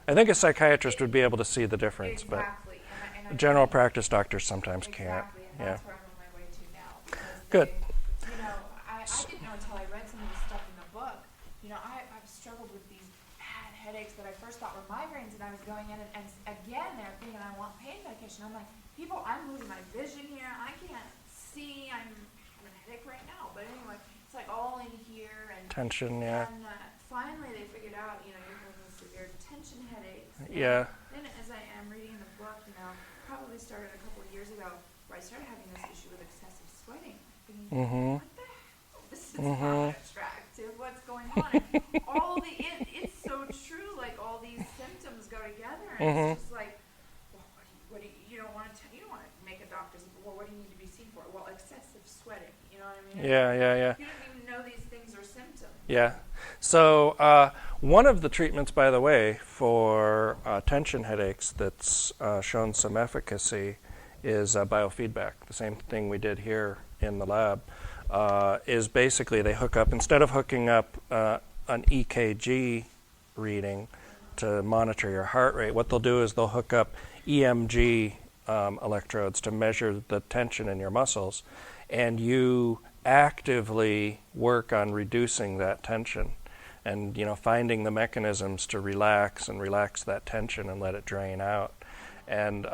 I think a psychiatrist would be able to see the difference, exactly. And I but general practice doctors sometimes can't. Exactly, and Yeah. that's where I'm on my way to now. because Good. I didn't know until I read some of the stuff in the book. I've struggled with these bad headaches that I first thought were migraines, and I was going in and again they're thinking I want pain medication. I'm like, I'm losing my vision here. I can't see. I'm having a headache right now. But anyway, it's like all in here and Tension, yeah. And finally they figured out, you're having severe tension headaches. Yeah. Then as I am reading the book, probably started a couple of years ago, where I started having this issue with excessive sweating. Thinking, what the hell? This is not attractive. What's going on? And it's so true. Like all these symptoms go together, and it's just like, well, what do you don't want to make a doctor's. Well, what do you need to be seen for? Well, excessive sweating. You know what I mean? Yeah. You don't even know these things are symptoms. Yeah. So one of the treatments, by the way, for tension headaches that's shown some efficacy is biofeedback. The same thing we did here in the lab is basically they hook up, instead of hooking up an EKG reading to monitor your heart rate, what they'll do is they'll hook up EMG electrodes to measure the tension in your muscles, and you actively work on reducing that tension and finding the mechanisms to relax that tension and let it drain out. And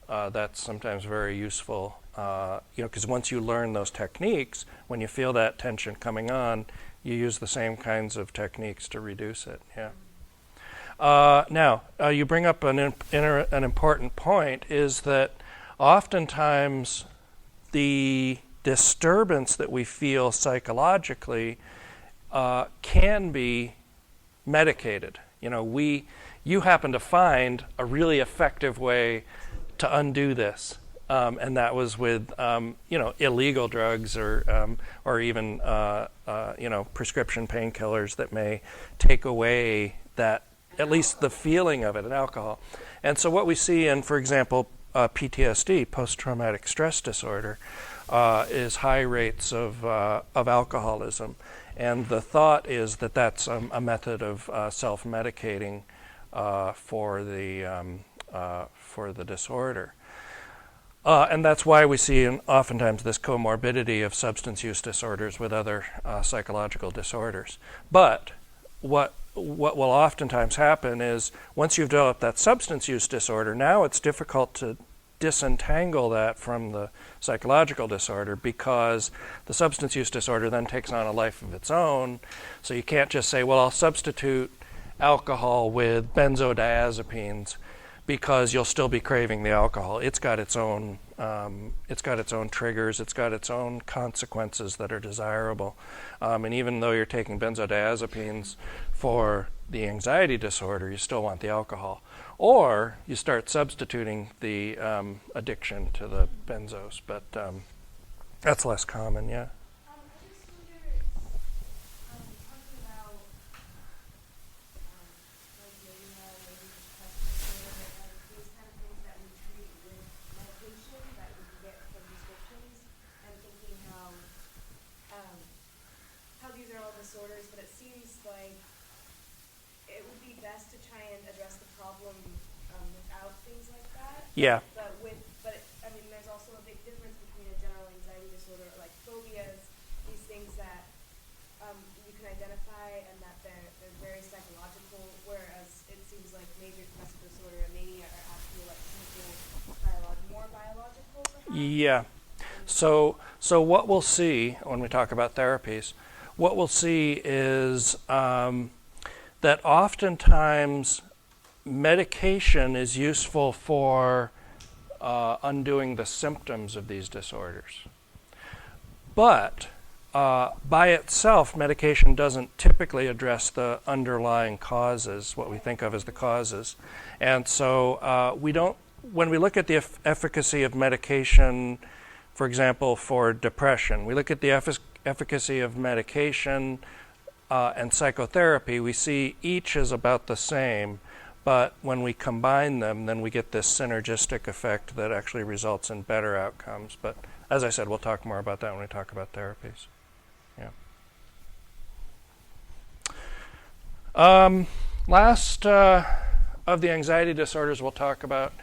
that's sometimes very useful because once you learn those techniques, when you feel that tension coming on, you use the same kinds of techniques to reduce it. Now you bring up an important point, is that oftentimes the disturbance that we feel psychologically can be medicated. You happen to find a really effective way to undo this, and that was with illegal drugs or even prescription painkillers that may take away that, at least the feeling of it in alcohol. And so what we see in, for example, PTSD, post-traumatic stress disorder, is high rates of alcoholism. And the thought is that that's a method of self-medicating for the disorder. And that's why we see oftentimes this comorbidity of substance use disorders with other psychological disorders. But what will oftentimes happen is once you've developed that substance use disorder, now it's difficult to disentangle that from the psychological disorder, because the substance use disorder then takes on a life of its own. So you can't just say, well, I'll substitute alcohol with benzodiazepines, because you'll still be craving the alcohol. It's got its own triggers. It's got its own consequences that are desirable. And even though you're taking benzodiazepines for the anxiety disorder, you still want the alcohol. Or you start substituting the addiction to the benzos, but that's less common, yeah. I just wonder, talking about like mania, maybe depression disorder, and these kind of things that we treat with medication that we can get from prescriptions, and thinking how these are all disorders, but it seems like it would be best to try and address the problem without things like that. Yeah. But I mean, there's also a big difference between a general anxiety disorder, like phobias, these things that you can identify and that they're very psychological, whereas it seems like major depressive disorder and mania are actually like more biological. Perhaps? Yeah. So what we'll see when we talk about therapies, what we'll see is that oftentimes medication is useful for undoing the symptoms of these disorders. But by itself, medication doesn't typically address the underlying causes, what we think of as the causes. And so when we look at the efficacy of medication, for example, for depression, we look at the efficacy of medication and psychotherapy, we see each is about the same, but when we combine them, then we get this synergistic effect that actually results in better outcomes. But as I said, we'll talk more about that when we talk about therapies. Yeah. Last of the anxiety disorders we'll talk about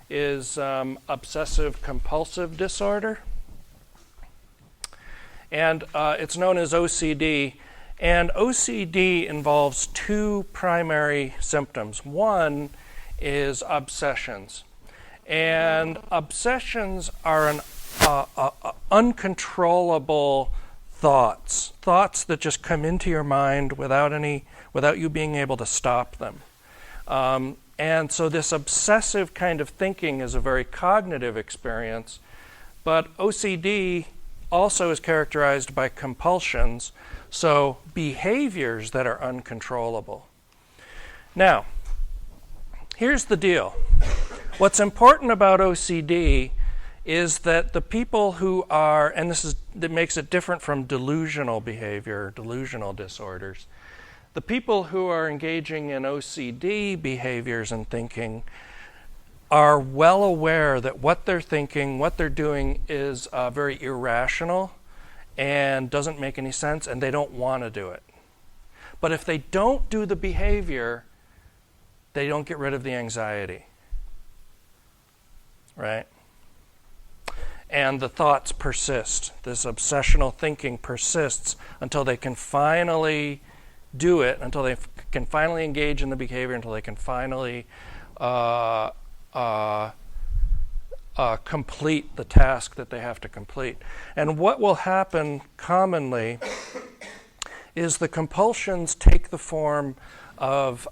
is obsessive compulsive disorder. And it's known as OCD. And OCD involves two primary symptoms. One is obsessions. And obsessions are uncontrollable thoughts that just come into your mind without you being able to stop them. And so this obsessive kind of thinking is a very cognitive experience, but OCD also is characterized by compulsions, so behaviors that are uncontrollable. Now, here's the deal. What's important about OCD is that the people who are, and that makes it different from delusional behavior, delusional disorders, the people who are engaging in OCD behaviors and thinking are well aware that what they're thinking, what they're doing is very irrational and doesn't make any sense, and they don't want to do it. But if they don't do the behavior, they don't get rid of the anxiety, right? And the thoughts persist. This obsessional thinking persists until they can finally do it, until they can finally engage in the behavior, until they can finally complete the task that they have to complete. And what will happen commonly is the compulsions take the form of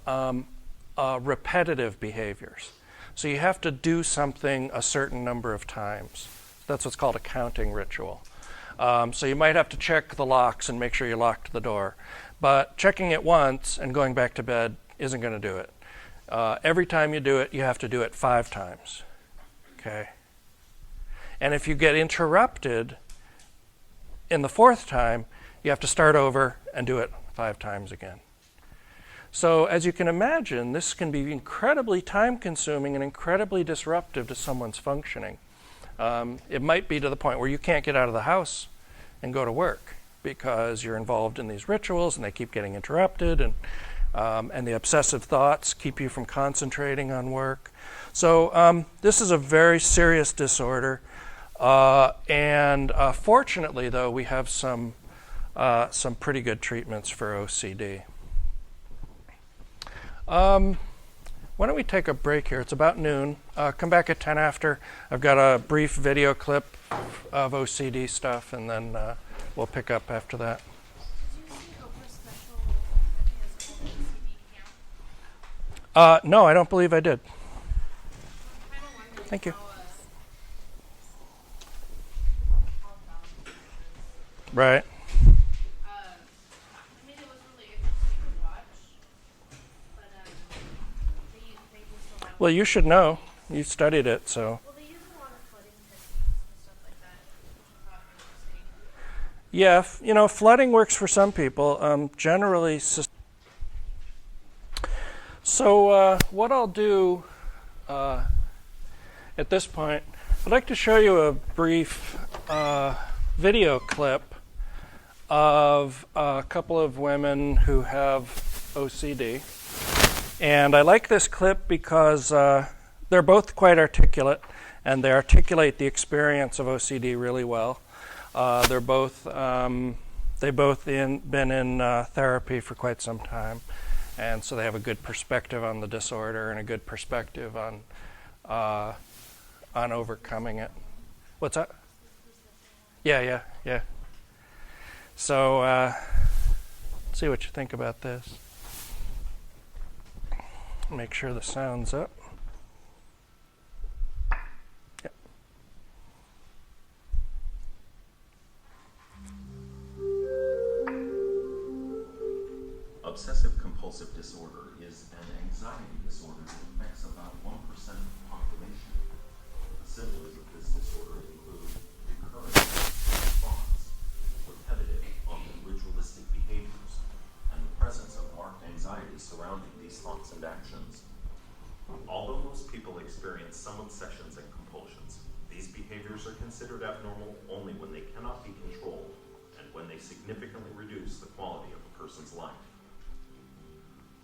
repetitive behaviors. So you have to do something a certain number of times. That's what's called a counting ritual. So you might have to check the locks and make sure you locked the door. But checking it once and going back to bed isn't going to do it. Every time you do it, you have to do it 5 times. Okay? And if you get interrupted in the 4th time, you have to start over and do it 5 times again. So as you can imagine, this can be incredibly time-consuming and incredibly disruptive to someone's functioning. It might be to the point where you can't get out of the house and go to work because you're involved in these rituals and they keep getting interrupted, and the obsessive thoughts keep you from concentrating on work. So this is a very serious disorder, and fortunately, though, we have some pretty good treatments for OCD. Why don't we take a break here? It's about noon. Come back at 10 after. I've got a brief video clip of OCD stuff, and then we'll pick up after that. Did you see Oprah's special, I think it's called OCD Camp? No, I don't believe I did. I'm kind of wondering Thank you. how balanced this is. Right. I mean, it was really interesting to watch, but they use a lot of, Well, you should know. You studied it, so. well, they use a lot of flooding techniques and stuff like that, which I thought was interesting. Yeah, flooding works for some people. Generally, so what I'll do at this point, I'd like to show you a brief video clip of a couple of women who have OCD. And I like this clip because they're both quite articulate, and they articulate the experience of OCD really well. They've both been in therapy for quite some time, and so they have a good perspective on the disorder and a good perspective on overcoming it. What's that? Yeah. So let's see what you think about this. Make sure the sound's up. Yep. Obsessive-compulsive disorder is an anxiety disorder that affects about 1% of the population. The symptoms of this disorder include recurrent thoughts, repetitive, often ritualistic behaviors, and the presence of marked anxiety surrounding these thoughts and actions. Although most people experience some obsessions and compulsions, these behaviors are considered abnormal only when they cannot be controlled and when they significantly reduce the quality of a person's life.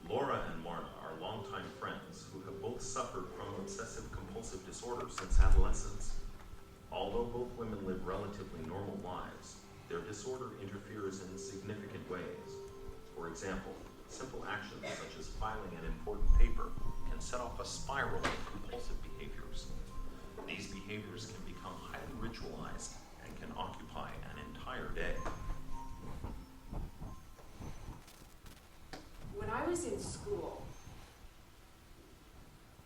Laura and Marna are longtime friends who have both suffered from obsessive-compulsive disorder since adolescence. Although both women live relatively normal lives, their disorder interferes in significant ways. For example, simple actions such as filing an important paper can set off a spiral of compulsive behaviors. These behaviors can become highly ritualized and can occupy an entire day. When I was in school,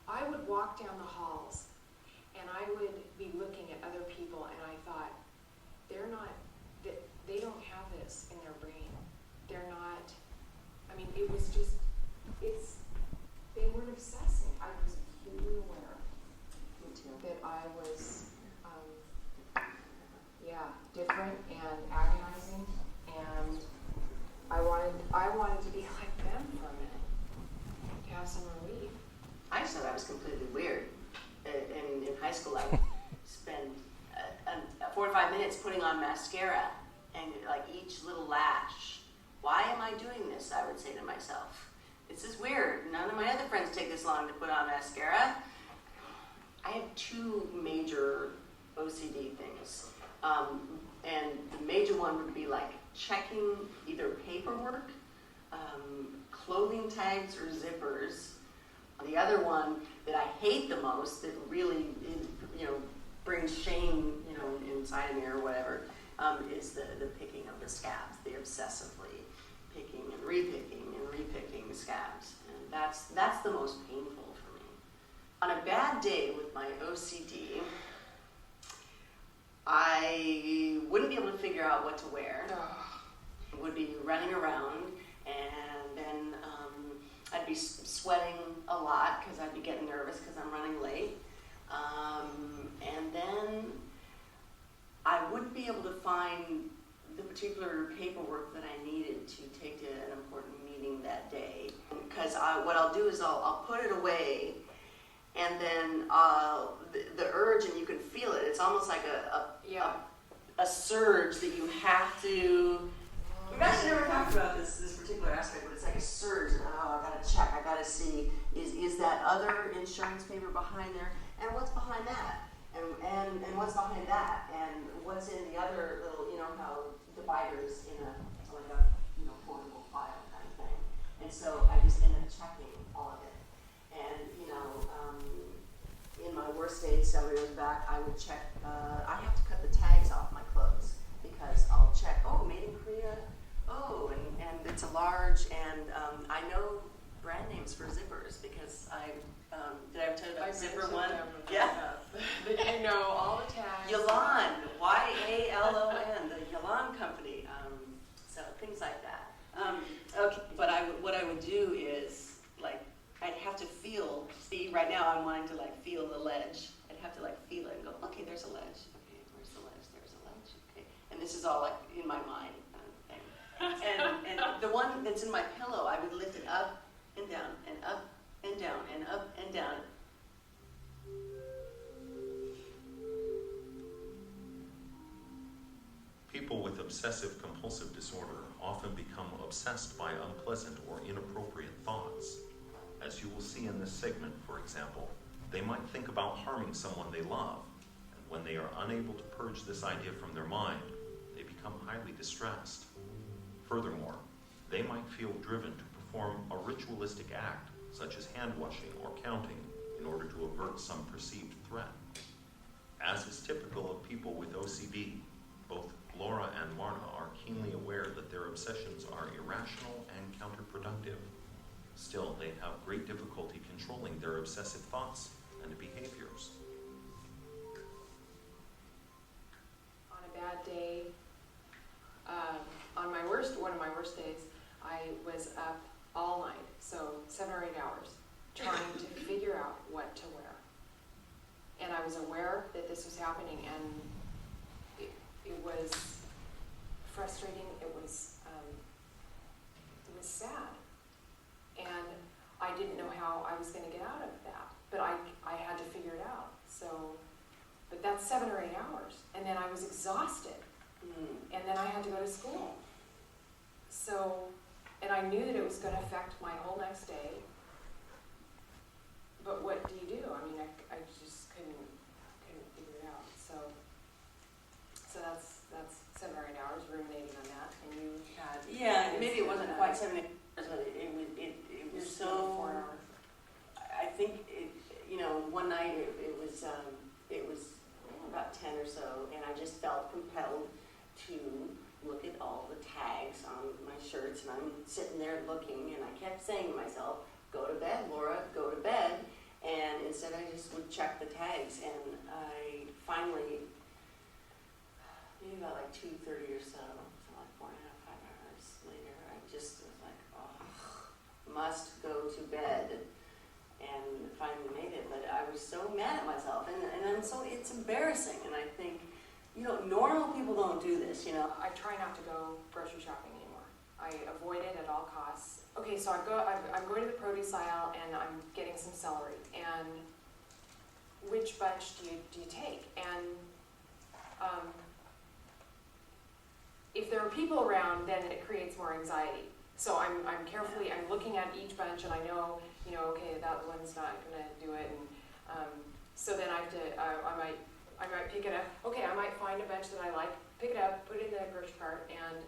I would walk down the halls and I would be looking at other people, and I thought, they don't have this in their brain. They're not, it was just, they weren't obsessing. I was acutely aware that I was, different and agonizing, and I wanted to be like them for a minute, to have some relief. I just thought I was completely weird. In high school, I would spend 4 to 5 minutes putting on mascara, and like each little lash. Why am I doing this? I would say to myself. This is weird. None of my other friends take this long to put on mascara. I have 2 major OCD things. And the major one would be like checking either paperwork, clothing tags, or zippers. The other one that I hate the most, that really, brings shame, inside of me or whatever, is the picking of the scabs, the obsessively picking and repicking scabs. And that's the most painful for me. On a bad day with my OCD, I wouldn't be able to figure out what to wear. I would be running around, and then I'd be sweating a lot because I'd be getting nervous because I'm running late. And then I wouldn't be able to find the particular paperwork that I needed to take to an important meeting that day. because what I'll do is I'll put it away, and then the urge, and you can feel it. It's almost like a surge that you have to. We've actually never talked about this particular aspect, but it's like a surge. And, I gotta check. I gotta see is that other insurance paper behind there, and what's behind that, and what's behind that, and what's in the other little, how dividers in a portable file kind of thing. And so I just end up checking all of it. And in my worst days, several years back, I would check. I have to cut the tags off my clothes because I'll check. Oh, made in Korea. Oh, and it's a large, and I know brand names for zippers because did I ever tell you about Zipper One? Yeah. But you know all the tags. Yalan, Y-A-L-O-N, the Yalan company. So things like that. Okay, but what I would do is I'd have to feel. See, right now I'm wanting to feel the ledge. I'd have to feel it and go, okay, there's a ledge. Okay, where's the ledge? There's a ledge. Okay, and this is all in my mind. And the one that's in my pillow, I would lift it up and down and up and down and up and down. People with obsessive compulsive disorder often become obsessed by unpleasant or inappropriate thoughts. As you will see in this segment, for example, they might think about harming someone they love, and when they are unable to purge this idea from their mind, they become highly distressed. Furthermore, they might feel driven to perform a ritualistic act, such as hand-washing or counting, in order to avert some perceived threat. As is typical of people with OCD, both Laura and Marna are keenly aware that their obsessions are irrational and counterproductive. Still, they have great difficulty controlling their obsessive thoughts and behaviors. On a bad day, one of my worst days, I was up all night, so 7 or 8 hours, trying to figure out what to wear. And I was aware that this was happening, and it was frustrating. It was sad, and I didn't know how I was going to get out of that. But I had to figure it out. But that's 7 or 8 hours, and then I was exhausted. And then I had to go to school. And I knew that it was going to affect my whole next day. But what do you do? I mean, I just couldn't figure it out. So that's 7 or 8 hours ruminating on that. And you had Maybe it wasn't quite 7 or 8 hours, but it was so. 4 hours. I think one night it was about 10 or so, and I just felt compelled to look at all the tags on my shirts, and I'm sitting there looking, and I kept saying to myself, go to bed, Laura, go to bed, and instead I just would check the tags, and I finally, maybe about 2:30 or so 4.5, 5 hours later, I just was like, must go to bed, and finally made it. But I was so mad at myself, and it's embarrassing, and I think, normal people don't do this, I try not to go grocery shopping anymore. I avoid it at all costs. Okay, so I'm going to the produce aisle, and I'm getting some celery. And which bunch do you take? And if there are people around, then it creates more anxiety. So I'm looking at each bunch, and I know, okay, that one's not going to do it. And so then I have to, I might pick it up. Okay, I might find a bunch that I like, pick it up, put it in the grocery cart, and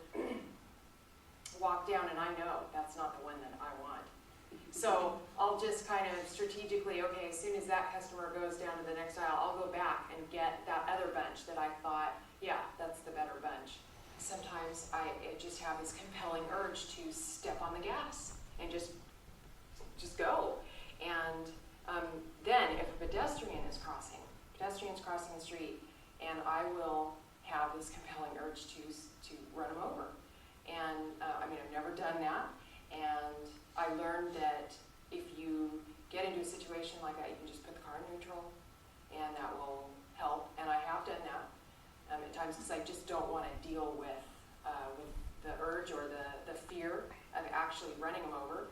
walk down, and I know that's not the one that I want. So I'll just kind of strategically, okay, as soon as that customer goes down to the next aisle, I'll go back and get that other bunch that I thought, yeah, that's the better bunch. Sometimes I just have this compelling urge to step on the gas and just go. And then if a pedestrian's crossing the street, and I will have this compelling urge to run them over. And I've never done that, and I learned that if you get into a situation like that, you can just put the car in neutral, and that will help. And I have done that at times, because I just don't want to deal with the urge or the fear of actually running them over.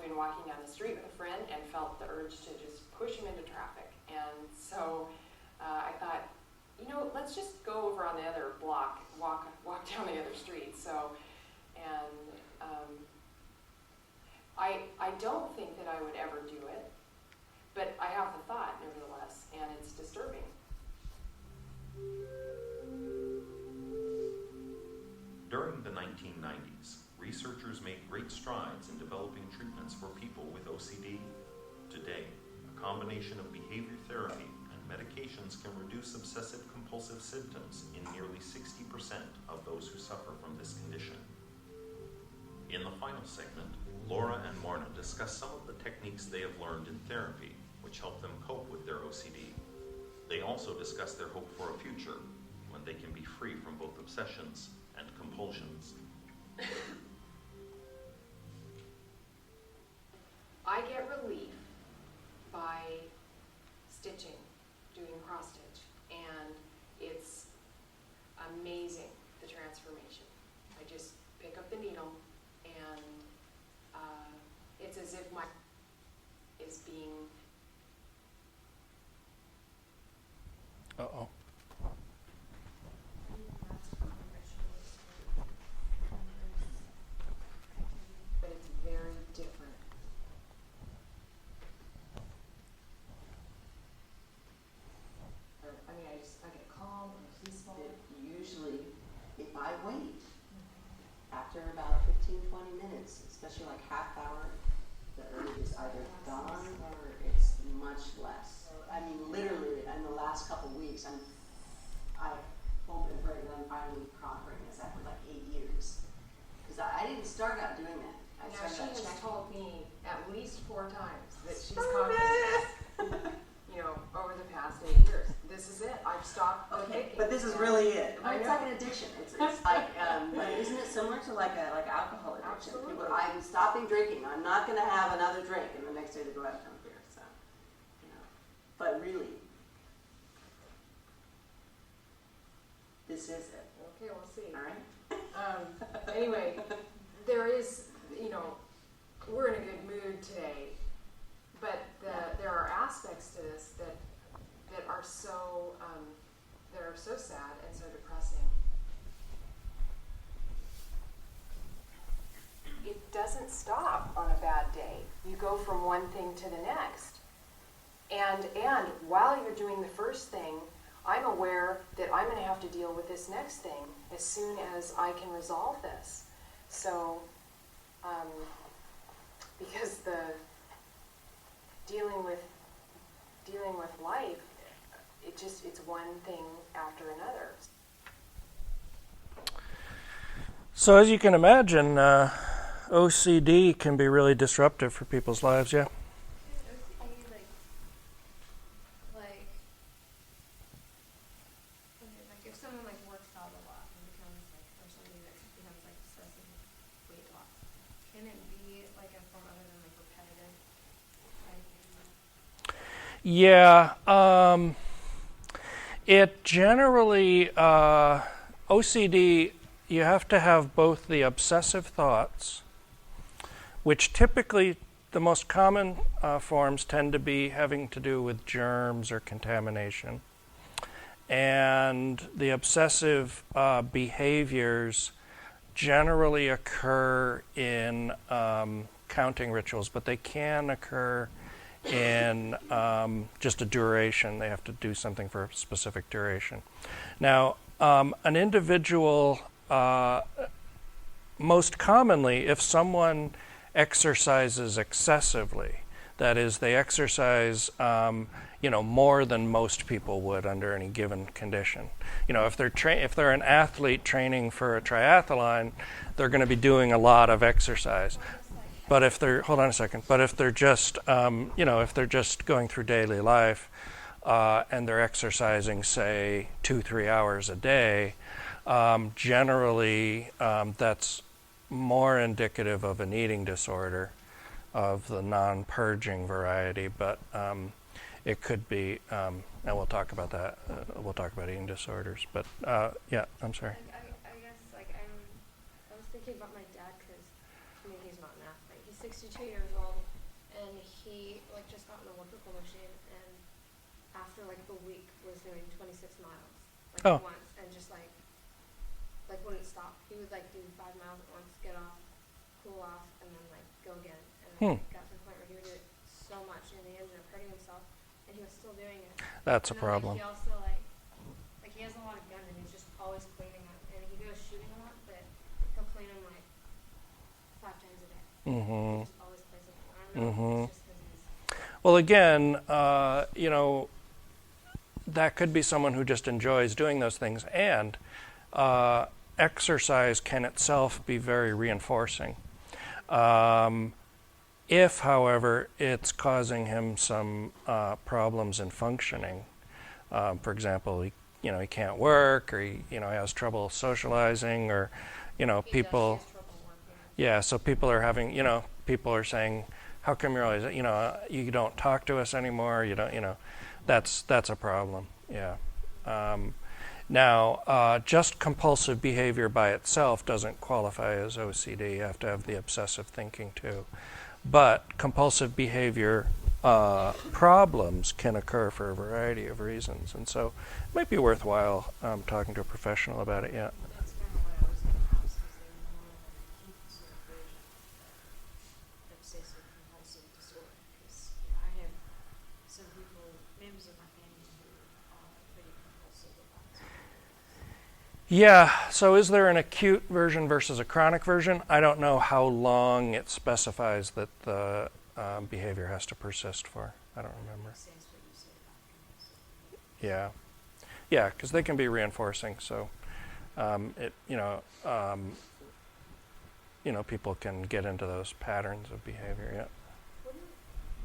been walking down the street with a friend and felt the urge to just push him into traffic. And so I thought, you know, let's just go over on the other block, walk down the other street. So, and I don't think that I would ever do it, but I have the thought nevertheless, and it's disturbing. During the 1990s, researchers made great strides in developing treatments for people with OCD. Today, a combination of behavior therapy and medications can reduce obsessive-compulsive symptoms in nearly 60% of those who suffer from this condition. In the final segment, Laura and Morna discuss some of the techniques they have learned in therapy, which help them cope with their OCD. They also discuss their hope for a future when they can be free from both obsessions and compulsions. I get relief by stitching, doing cross stitch, and it's amazing, the transformation. I just pick up the needle and it's as if my is being Uh-oh. but it's very different. I mean, I get calm and peaceful. Usually, if I wait, after about 15-20 minutes, especially like half hour, the urge is either gone or it's much less. I mean, literally, in the last couple of weeks, I hope and pray that I'm finally conquering this after like 8 years. Because I didn't start out doing that. Now, she has told me at least 4 times that she's conquered, you know, over the past 8 years. This is it. I've stopped the picking. But this is really it. I It's know. like an addiction. It's like, but isn't it similar to like alcohol addiction? Absolutely. People, I'm stopping drinking. I'm not going to have another drink, and the next day they go out and have beer. So, you know, but really, this is it. Okay, we'll see. All right. Anyway, there is, you know, we're in a good mood today, but there are aspects to this that are so sad and so depressing. It doesn't stop on a bad day. You go from one thing to the next, and while you're doing the first thing, I'm aware that I'm going to have to deal with this next thing as soon as I can resolve this. So, because the dealing with life, it's one thing after another. So as you can imagine, OCD can be really disruptive for people's lives, yeah? If someone like works out a lot and becomes like, or somebody that becomes like obsessive with weight loss, can it be like a form other than like repetitive? Yeah, it generally, OCD, you have to have both the obsessive thoughts, which typically the most common forms tend to be having to do with germs or contamination. And the obsessive behaviors generally occur in counting rituals, but they can occur in just a duration. They have to do something for a specific duration. Now, an individual, most commonly, if someone exercises excessively, that is, they exercise more than most people would under any given condition. You know, if they're an athlete training for a triathlon, they're going to be doing a lot of exercise. But if they're just if they're just going through daily life and they're exercising, say, 2-3 hours a day, generally that's more indicative of an eating disorder of the non-purging variety, but it could be, and we'll talk about that. We'll talk about eating disorders, but yeah, I'm sorry. I guess like I was thinking about my dad because I mean, he's not an athlete. He's 62 years old, and he like just got in a elliptical machine, and after like a week was doing 26 miles like once, and just like wouldn't stop. He would like do 5 miles at once, get off, cool off, and then like go again. And got to the point where he would do it so much, and he ended up hurting himself, and he was still doing it. That's a and then, problem. Like, he also like he has a lot of guns, and he's just always cleaning them. And he goes shooting a lot, but he'll clean them like 5 times a day. He just always plays with them. I don't know. It's just 'cause he's Well, again, that could be someone who just enjoys doing those things, and exercise can itself be very reinforcing. If, however, it's causing him some problems in functioning, for example, he can't work, or he has trouble socializing, or people. Yeah, so people are having, people are saying, how come you're always, you don't talk to us anymore, you don't, that's a problem, yeah. Now, just compulsive behavior by itself doesn't qualify as OCD. You have to have the obsessive thinking too. But compulsive behavior problems can occur for a variety of reasons, and so it might be worthwhile talking to a professional about it, yeah. That's kind of what I was going to ask, is there more of an acute sort of version of obsessive compulsive disorder? Because I have some people, members of my family, who are pretty compulsive about it. Yeah, so is there an acute version versus a chronic version? I don't know how long it specifies that the behavior has to persist for. I don't remember. Yeah, because they can be reinforcing. So, people can get into those patterns of behavior. Yeah. Wouldn't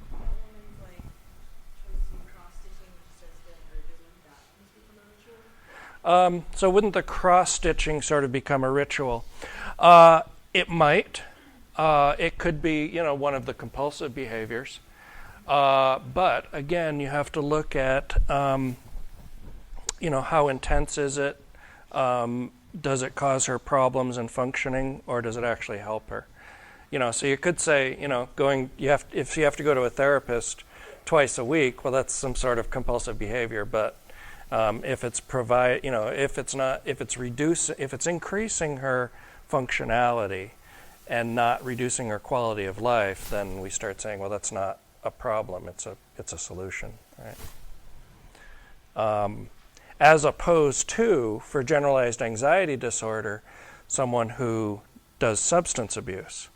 a woman's like choice to cross-stitching, which starts getting urges like that, become a ritual? So wouldn't the cross-stitching sort of become a ritual? It might. It could be, one of the compulsive behaviors. But again, you have to look at, how intense is it? Does it cause her problems in functioning, or does it actually help her? So you could say, if you have to go to a therapist twice a week, well, that's some sort of compulsive behavior. But if it's increasing her functionality and not reducing her quality of life, then we start saying, well, that's not a problem. It's a solution, right? As opposed to, for generalized anxiety disorder, someone who does substance abuse,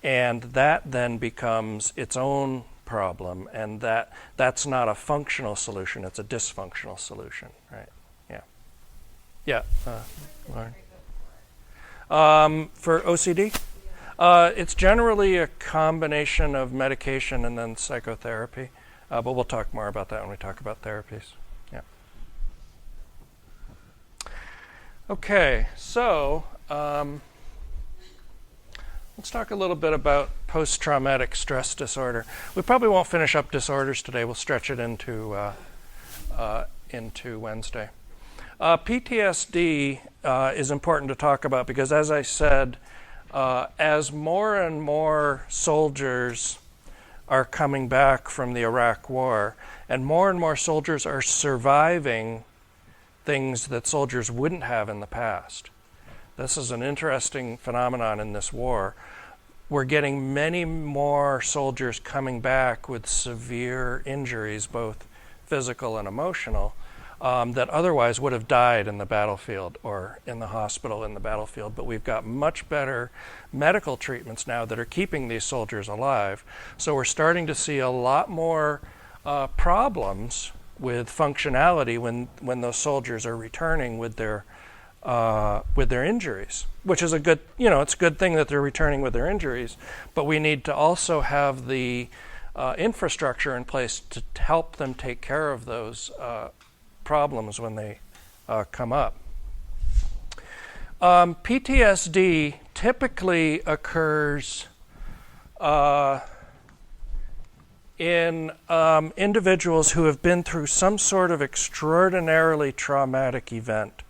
and that then becomes its own problem, and that's not a functional solution. It's a dysfunctional solution, right? Yeah. Lauren. For OCD, it's generally a combination of medication and then psychotherapy, but we'll talk more about that when we talk about therapies. Yeah. Okay, so let's talk a little bit about post-traumatic stress disorder. We probably won't finish up disorders today. We'll stretch it into Wednesday. PTSD is important to talk about because, as I said, as more and more soldiers are coming back from the Iraq War, and more soldiers are surviving things that soldiers wouldn't have in the past. This is an interesting phenomenon in this war. We're getting many more soldiers coming back with severe injuries, both physical and emotional, that otherwise would have died in the battlefield or in the hospital in the battlefield. But we've got much better medical treatments now that are keeping these soldiers alive. So we're starting to see a lot more problems with functionality when those soldiers are returning with their injuries, which is a good, it's a good thing that they're returning with their injuries, but we need to also have the infrastructure in place to help them take care of those problems when they come up. PTSD typically occurs in individuals who have been through some sort of extraordinarily traumatic event.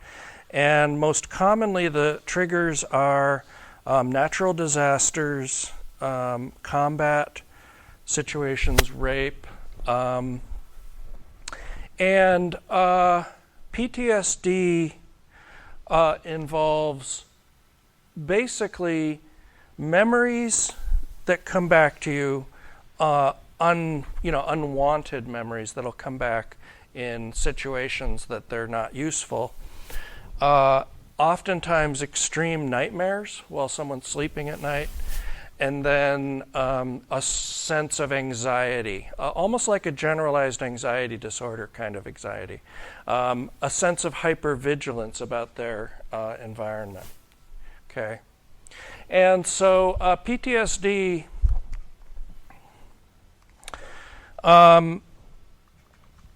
And most commonly the triggers are natural disasters, combat situations, rape, and PTSD involves basically memories that come back to you, unwanted memories that'll come back in situations that they're not useful. Oftentimes extreme nightmares while someone's sleeping at night, and then a sense of anxiety, almost like a generalized anxiety disorder kind of anxiety, a sense of hypervigilance about their environment. Okay, and so PTSD,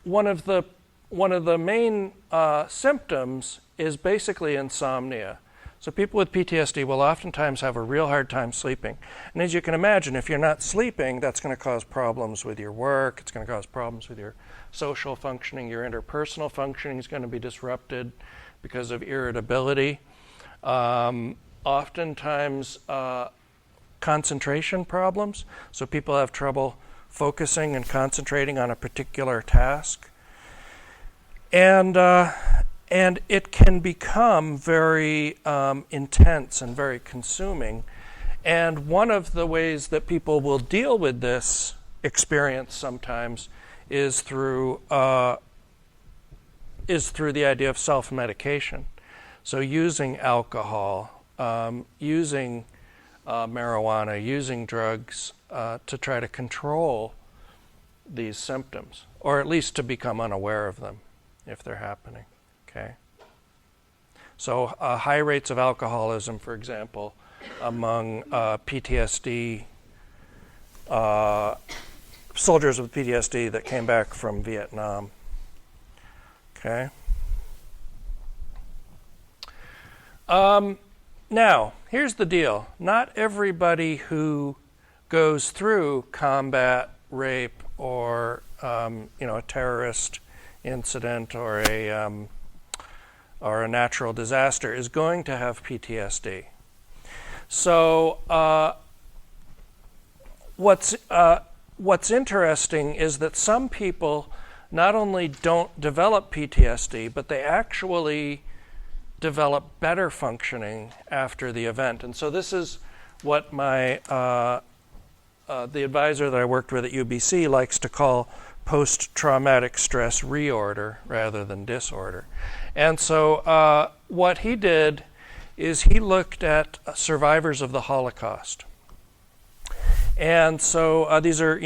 one of the main symptoms is basically insomnia. So people with PTSD will oftentimes have a real hard time sleeping. And as you can imagine, if you're not sleeping, that's going to cause problems with your work. It's going to cause problems with your social functioning. Your interpersonal functioning is going to be disrupted because of irritability. Oftentimes, concentration problems. So people have trouble focusing and concentrating on a particular task. And it can become very intense and very consuming. And one of the ways that people will deal with this experience sometimes is through the idea of self-medication. So using alcohol, using marijuana, using drugs to try to control these symptoms, or at least to become unaware of them if they're happening. Okay. So high rates of alcoholism, for example, among PTSD soldiers with PTSD that came back from Vietnam. Okay. Now, here's the deal. Not everybody who goes through combat, rape, or a terrorist incident or a natural disaster is going to have PTSD. So what's interesting is that some people not only don't develop PTSD, but they actually develop better functioning after the event. And so this is what my the advisor that I worked with at UBC likes to call post-traumatic stress reorder rather than disorder. And so what he did is he looked at survivors of the Holocaust. And so these are,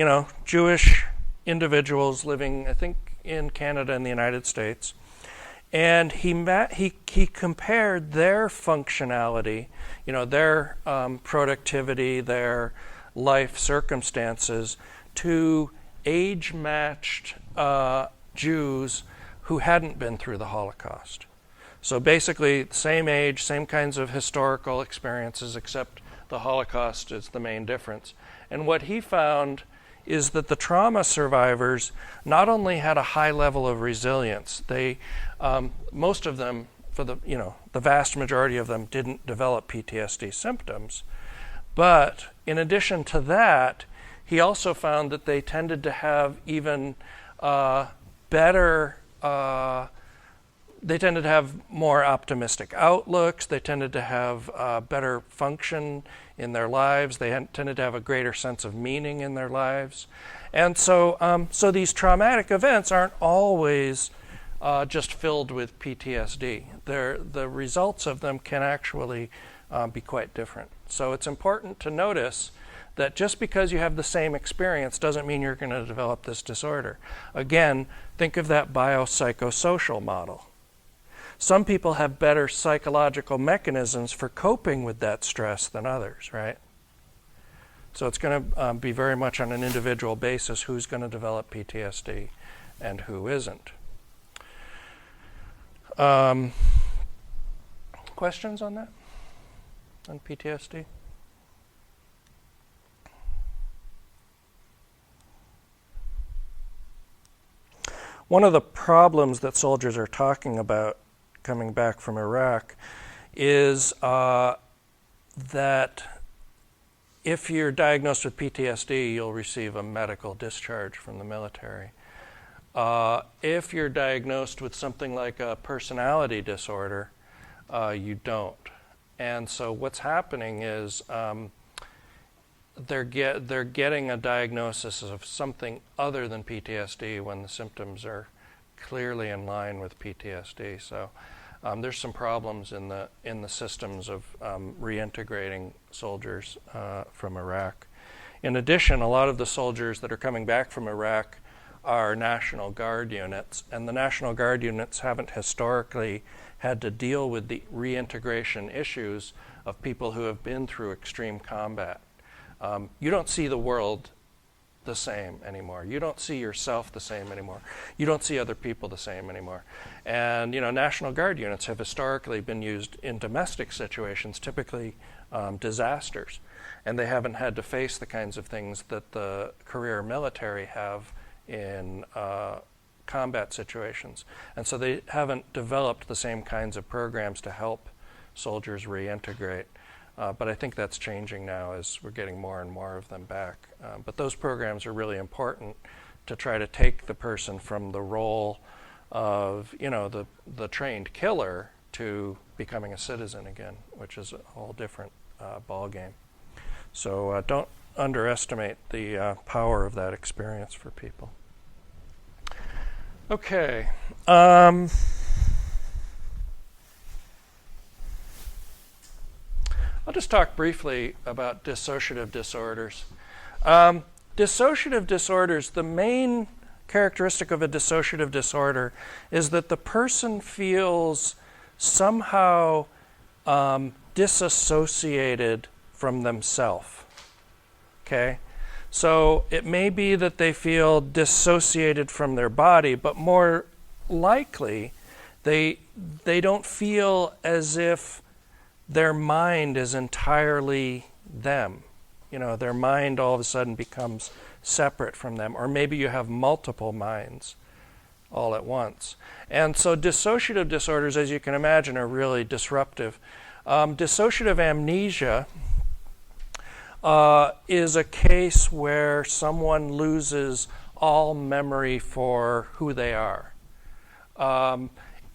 Jewish individuals living, I think, in Canada and the United States. And he compared their functionality, their productivity, their life circumstances to age-matched Jews who hadn't been through the Holocaust. So basically, same age, same kinds of historical experiences, except the Holocaust is the main difference. And what he found is that the trauma survivors not only had a high level of resilience, they, most of them, the vast majority of them didn't develop PTSD symptoms, but in addition to that, he also found that they tended to have even better, they tended to have more optimistic outlooks, they tended to have better function in their lives, they tended to have a greater sense of meaning in their lives. And so, so these traumatic events aren't always just filled with PTSD. The results of them can actually be quite different. So it's important to notice that just because you have the same experience doesn't mean you're going to develop this disorder. Again, think of that biopsychosocial model. Some people have better psychological mechanisms for coping with that stress than others, right? So it's going to be very much on an individual basis who's going to develop PTSD and who isn't. Questions on that? On PTSD? One of the problems that soldiers are talking about coming back from Iraq is that if you're diagnosed with PTSD, you'll receive a medical discharge from the military. If you're diagnosed with something like a personality disorder, you don't. And so what's happening is they're getting a diagnosis of something other than PTSD when the symptoms are clearly in line with PTSD. So there's some problems in the systems of reintegrating soldiers from Iraq. In addition, a lot of the soldiers that are coming back from Iraq are National Guard units, and the National Guard units haven't historically had to deal with the reintegration issues of people who have been through extreme combat. You don't see the world the same anymore. You don't see yourself the same anymore. You don't see other people the same anymore. And National Guard units have historically been used in domestic situations, typically disasters, and they haven't had to face the kinds of things that the career military have in combat situations. And so they haven't developed the same kinds of programs to help soldiers reintegrate. But I think that's changing now as we're getting more and more of them back. But those programs are really important to try to take the person from the role of, the trained killer to becoming a citizen again, which is a whole different ball game. So don't underestimate the power of that experience for people. Okay. I'll just talk briefly about dissociative disorders. Dissociative disorders, the main characteristic of a dissociative disorder is that the person feels somehow disassociated from themselves. Okay? So it may be that they feel dissociated from their body, but more likely they don't feel as if their mind is entirely them. Their mind all of a sudden becomes separate from them. Or maybe you have multiple minds all at once. And so dissociative disorders, as you can imagine, are really disruptive. Dissociative amnesia is a case where someone loses all memory for who they are.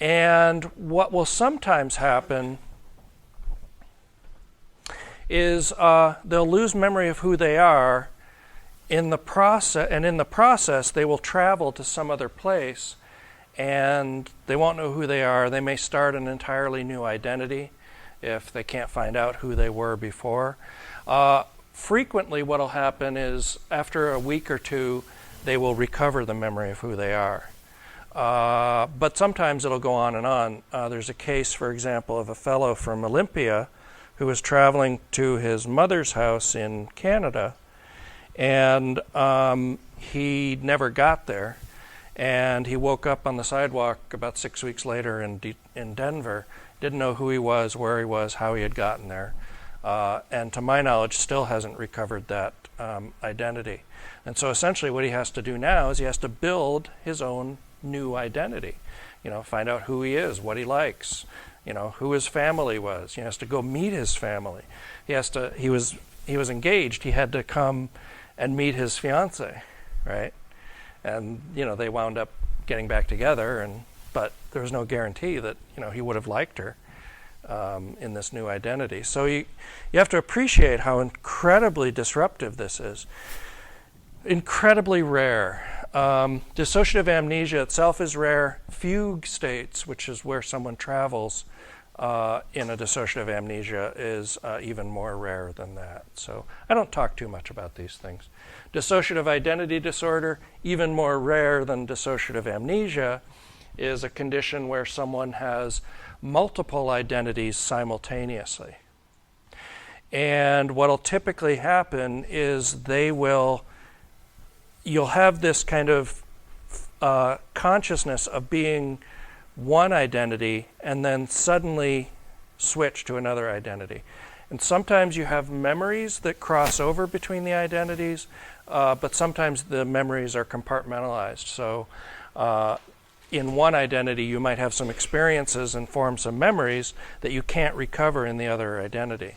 And what will sometimes happen is they'll lose memory of who they are in the process they will travel to some other place and they won't know who they are. They may start an entirely new identity if they can't find out who they were before. Frequently what will happen is after a week or two they will recover the memory of who they are. But sometimes it'll go on and on. There's a case, for example, of a fellow from Olympia who was traveling to his mother's house in Canada, and he never got there, and he woke up on the sidewalk about 6 weeks later in Denver, didn't know who he was, where he was, how he had gotten there, and to my knowledge still hasn't recovered that identity. And so essentially what he has to do now is he has to build his own new identity, find out who he is, what he likes, who his family was. He has to go meet his family. He was engaged. He had to come and meet his fiance, right? And they wound up getting back together, but there was no guarantee that he would have liked her in this new identity. So you have to appreciate how incredibly disruptive this is. Incredibly rare. Dissociative amnesia itself is rare. Fugue states, which is where someone travels in a dissociative amnesia, is even more rare than that. So I don't talk too much about these things. Dissociative identity disorder, even more rare than dissociative amnesia, is a condition where someone has multiple identities simultaneously. And what will typically happen is you'll have this kind of consciousness of being one identity and then suddenly switch to another identity. And sometimes you have memories that cross over between the identities, but sometimes the memories are compartmentalized. So in one identity you might have some experiences and form some memories that you can't recover in the other identity.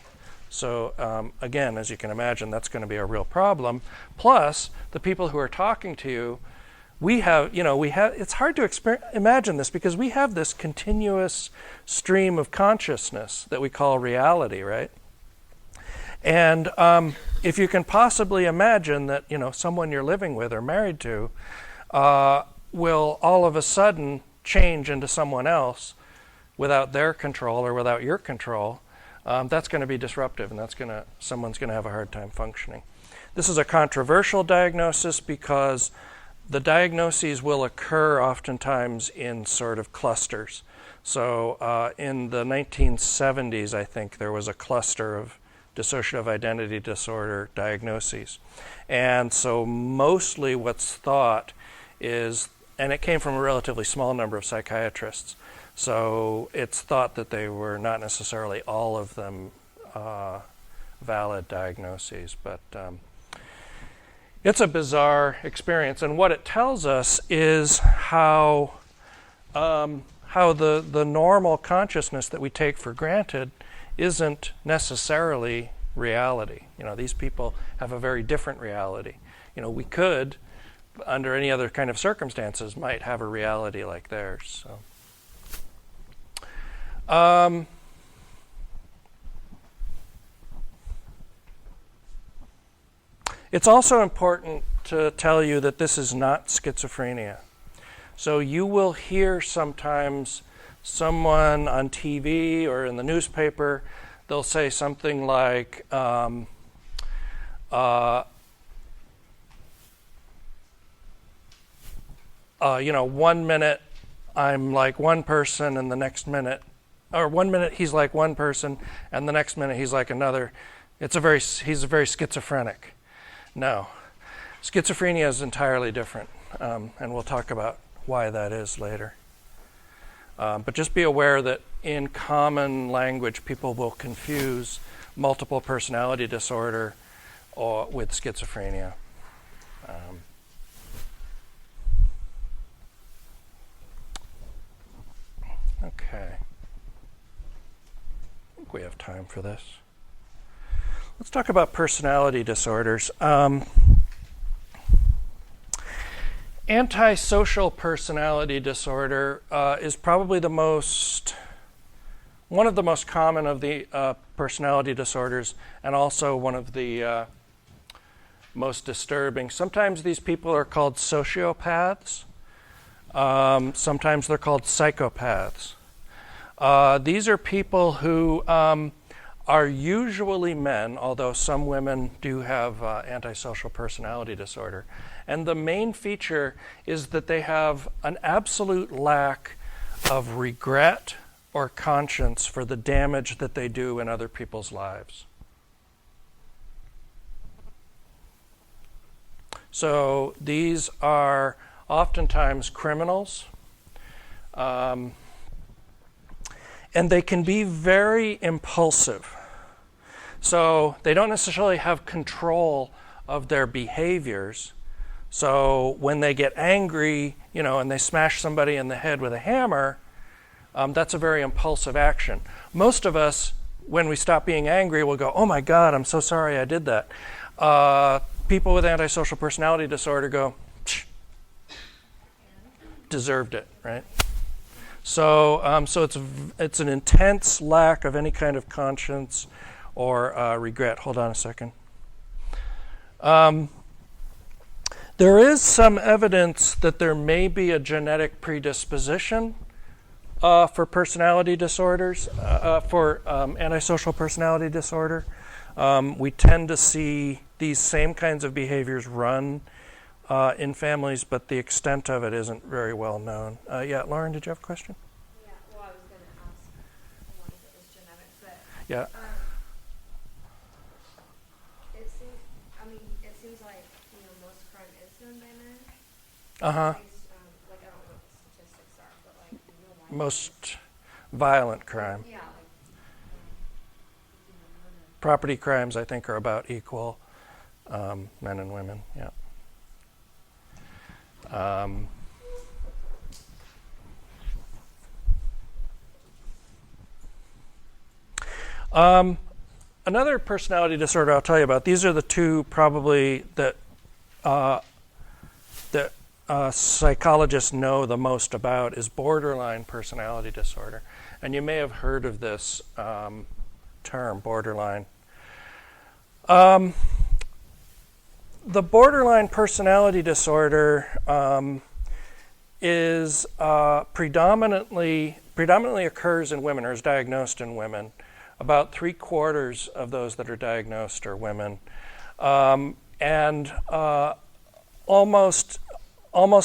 So again, as you can imagine, that's going to be a real problem. Plus, the people who are talking to you, it's hard to imagine this because we have this continuous stream of consciousness that we call reality, right? And if you can possibly imagine that, someone you're living with or married to will all of a sudden change into someone else without their control or without your control, that's going to be disruptive, and someone's going to have a hard time functioning. This is a controversial diagnosis because the diagnoses will occur oftentimes in sort of clusters. So in the 1970s, I think, there was a cluster of dissociative identity disorder diagnoses. And so mostly what's thought is, and it came from a relatively small number of psychiatrists, so it's thought that they were not necessarily all of them valid diagnoses, but it's a bizarre experience. And what it tells us is how the normal consciousness that we take for granted isn't necessarily reality. These people have a very different reality. We could, under any other kind of circumstances, might have a reality like theirs. So. It's also important to tell you that this is not schizophrenia. So you will hear sometimes someone on TV or in the newspaper, they'll say something like, 1 minute I'm like one person and the next minute, or 1 minute he's like one person and the next minute he's like another. He's very schizophrenic. No, schizophrenia is entirely different, and we'll talk about why that is later. But just be aware that in common language, people will confuse multiple personality disorder with schizophrenia. Okay. I think we have time for this. Let's talk about personality disorders. Antisocial personality disorder is probably one of the most common of the personality disorders, and also one of the most disturbing. Sometimes these people are called sociopaths. Sometimes they're called psychopaths. These are people who are usually men, although some women do have antisocial personality disorder. And the main feature is that they have an absolute lack of regret or conscience for the damage that they do in other people's lives. So these are oftentimes criminals. And they can be very impulsive. So they don't necessarily have control of their behaviors. So when they get angry, and they smash somebody in the head with a hammer, that's a very impulsive action. Most of us, when we stop being angry, will go, "Oh my God, I'm so sorry I did that." People with antisocial personality disorder go, "Deserved it," right? So it's an intense lack of any kind of conscience or regret. Hold on a second. There is some evidence that there may be a genetic predisposition for personality disorders, for antisocial personality disorder. We tend to see these same kinds of behaviors run in families, but the extent of it isn't very well known. Yeah, Lauren, did you have a question? Yeah, well, I was going to ask what if it was genetic, but yeah. It seems like most crime is done by men. Uh-huh. Like I don't know what the statistics are, but like Most violent crime. Yeah, Property crimes, I think, are about equal, men and women. Yeah. Another personality disorder I'll tell you about. These are the two probably that psychologists know the most about is borderline personality disorder. And you may have heard of this term, borderline. The borderline personality disorder is predominantly occurs in women, or is diagnosed in women. About 3/4 of those that are diagnosed are women, and almost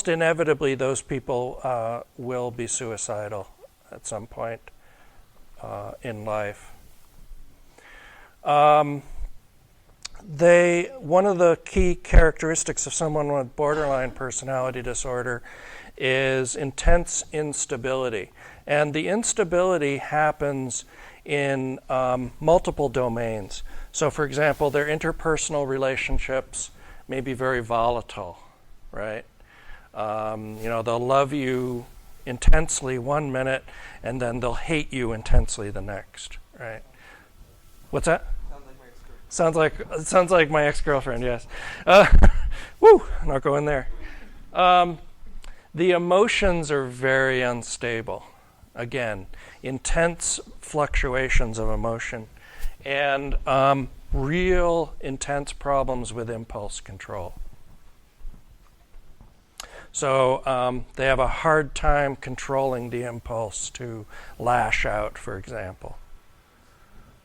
inevitably those people will be suicidal at some point in life. One of the key characteristics of someone with borderline personality disorder is intense instability. And the instability happens in multiple domains. So, for example, their interpersonal relationships may be very volatile, right? They'll love you intensely one minute, and then they'll hate you intensely the next, right? What's that? Sounds like my ex-girlfriend, yes. Woo, not going there. The emotions are very unstable. Again, intense fluctuations of emotion and real intense problems with impulse control. So they have a hard time controlling the impulse to lash out, for example,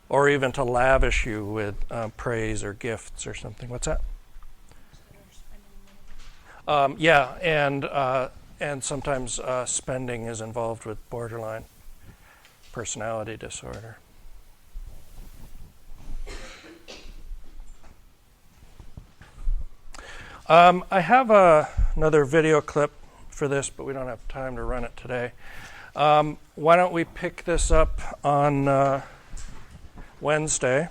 or even to lavish you with praise or gifts or something. What's that? And sometimes spending is involved with borderline personality disorder. I have another video clip for this, but we don't have time to run it today. Why don't we pick this up on Wednesday?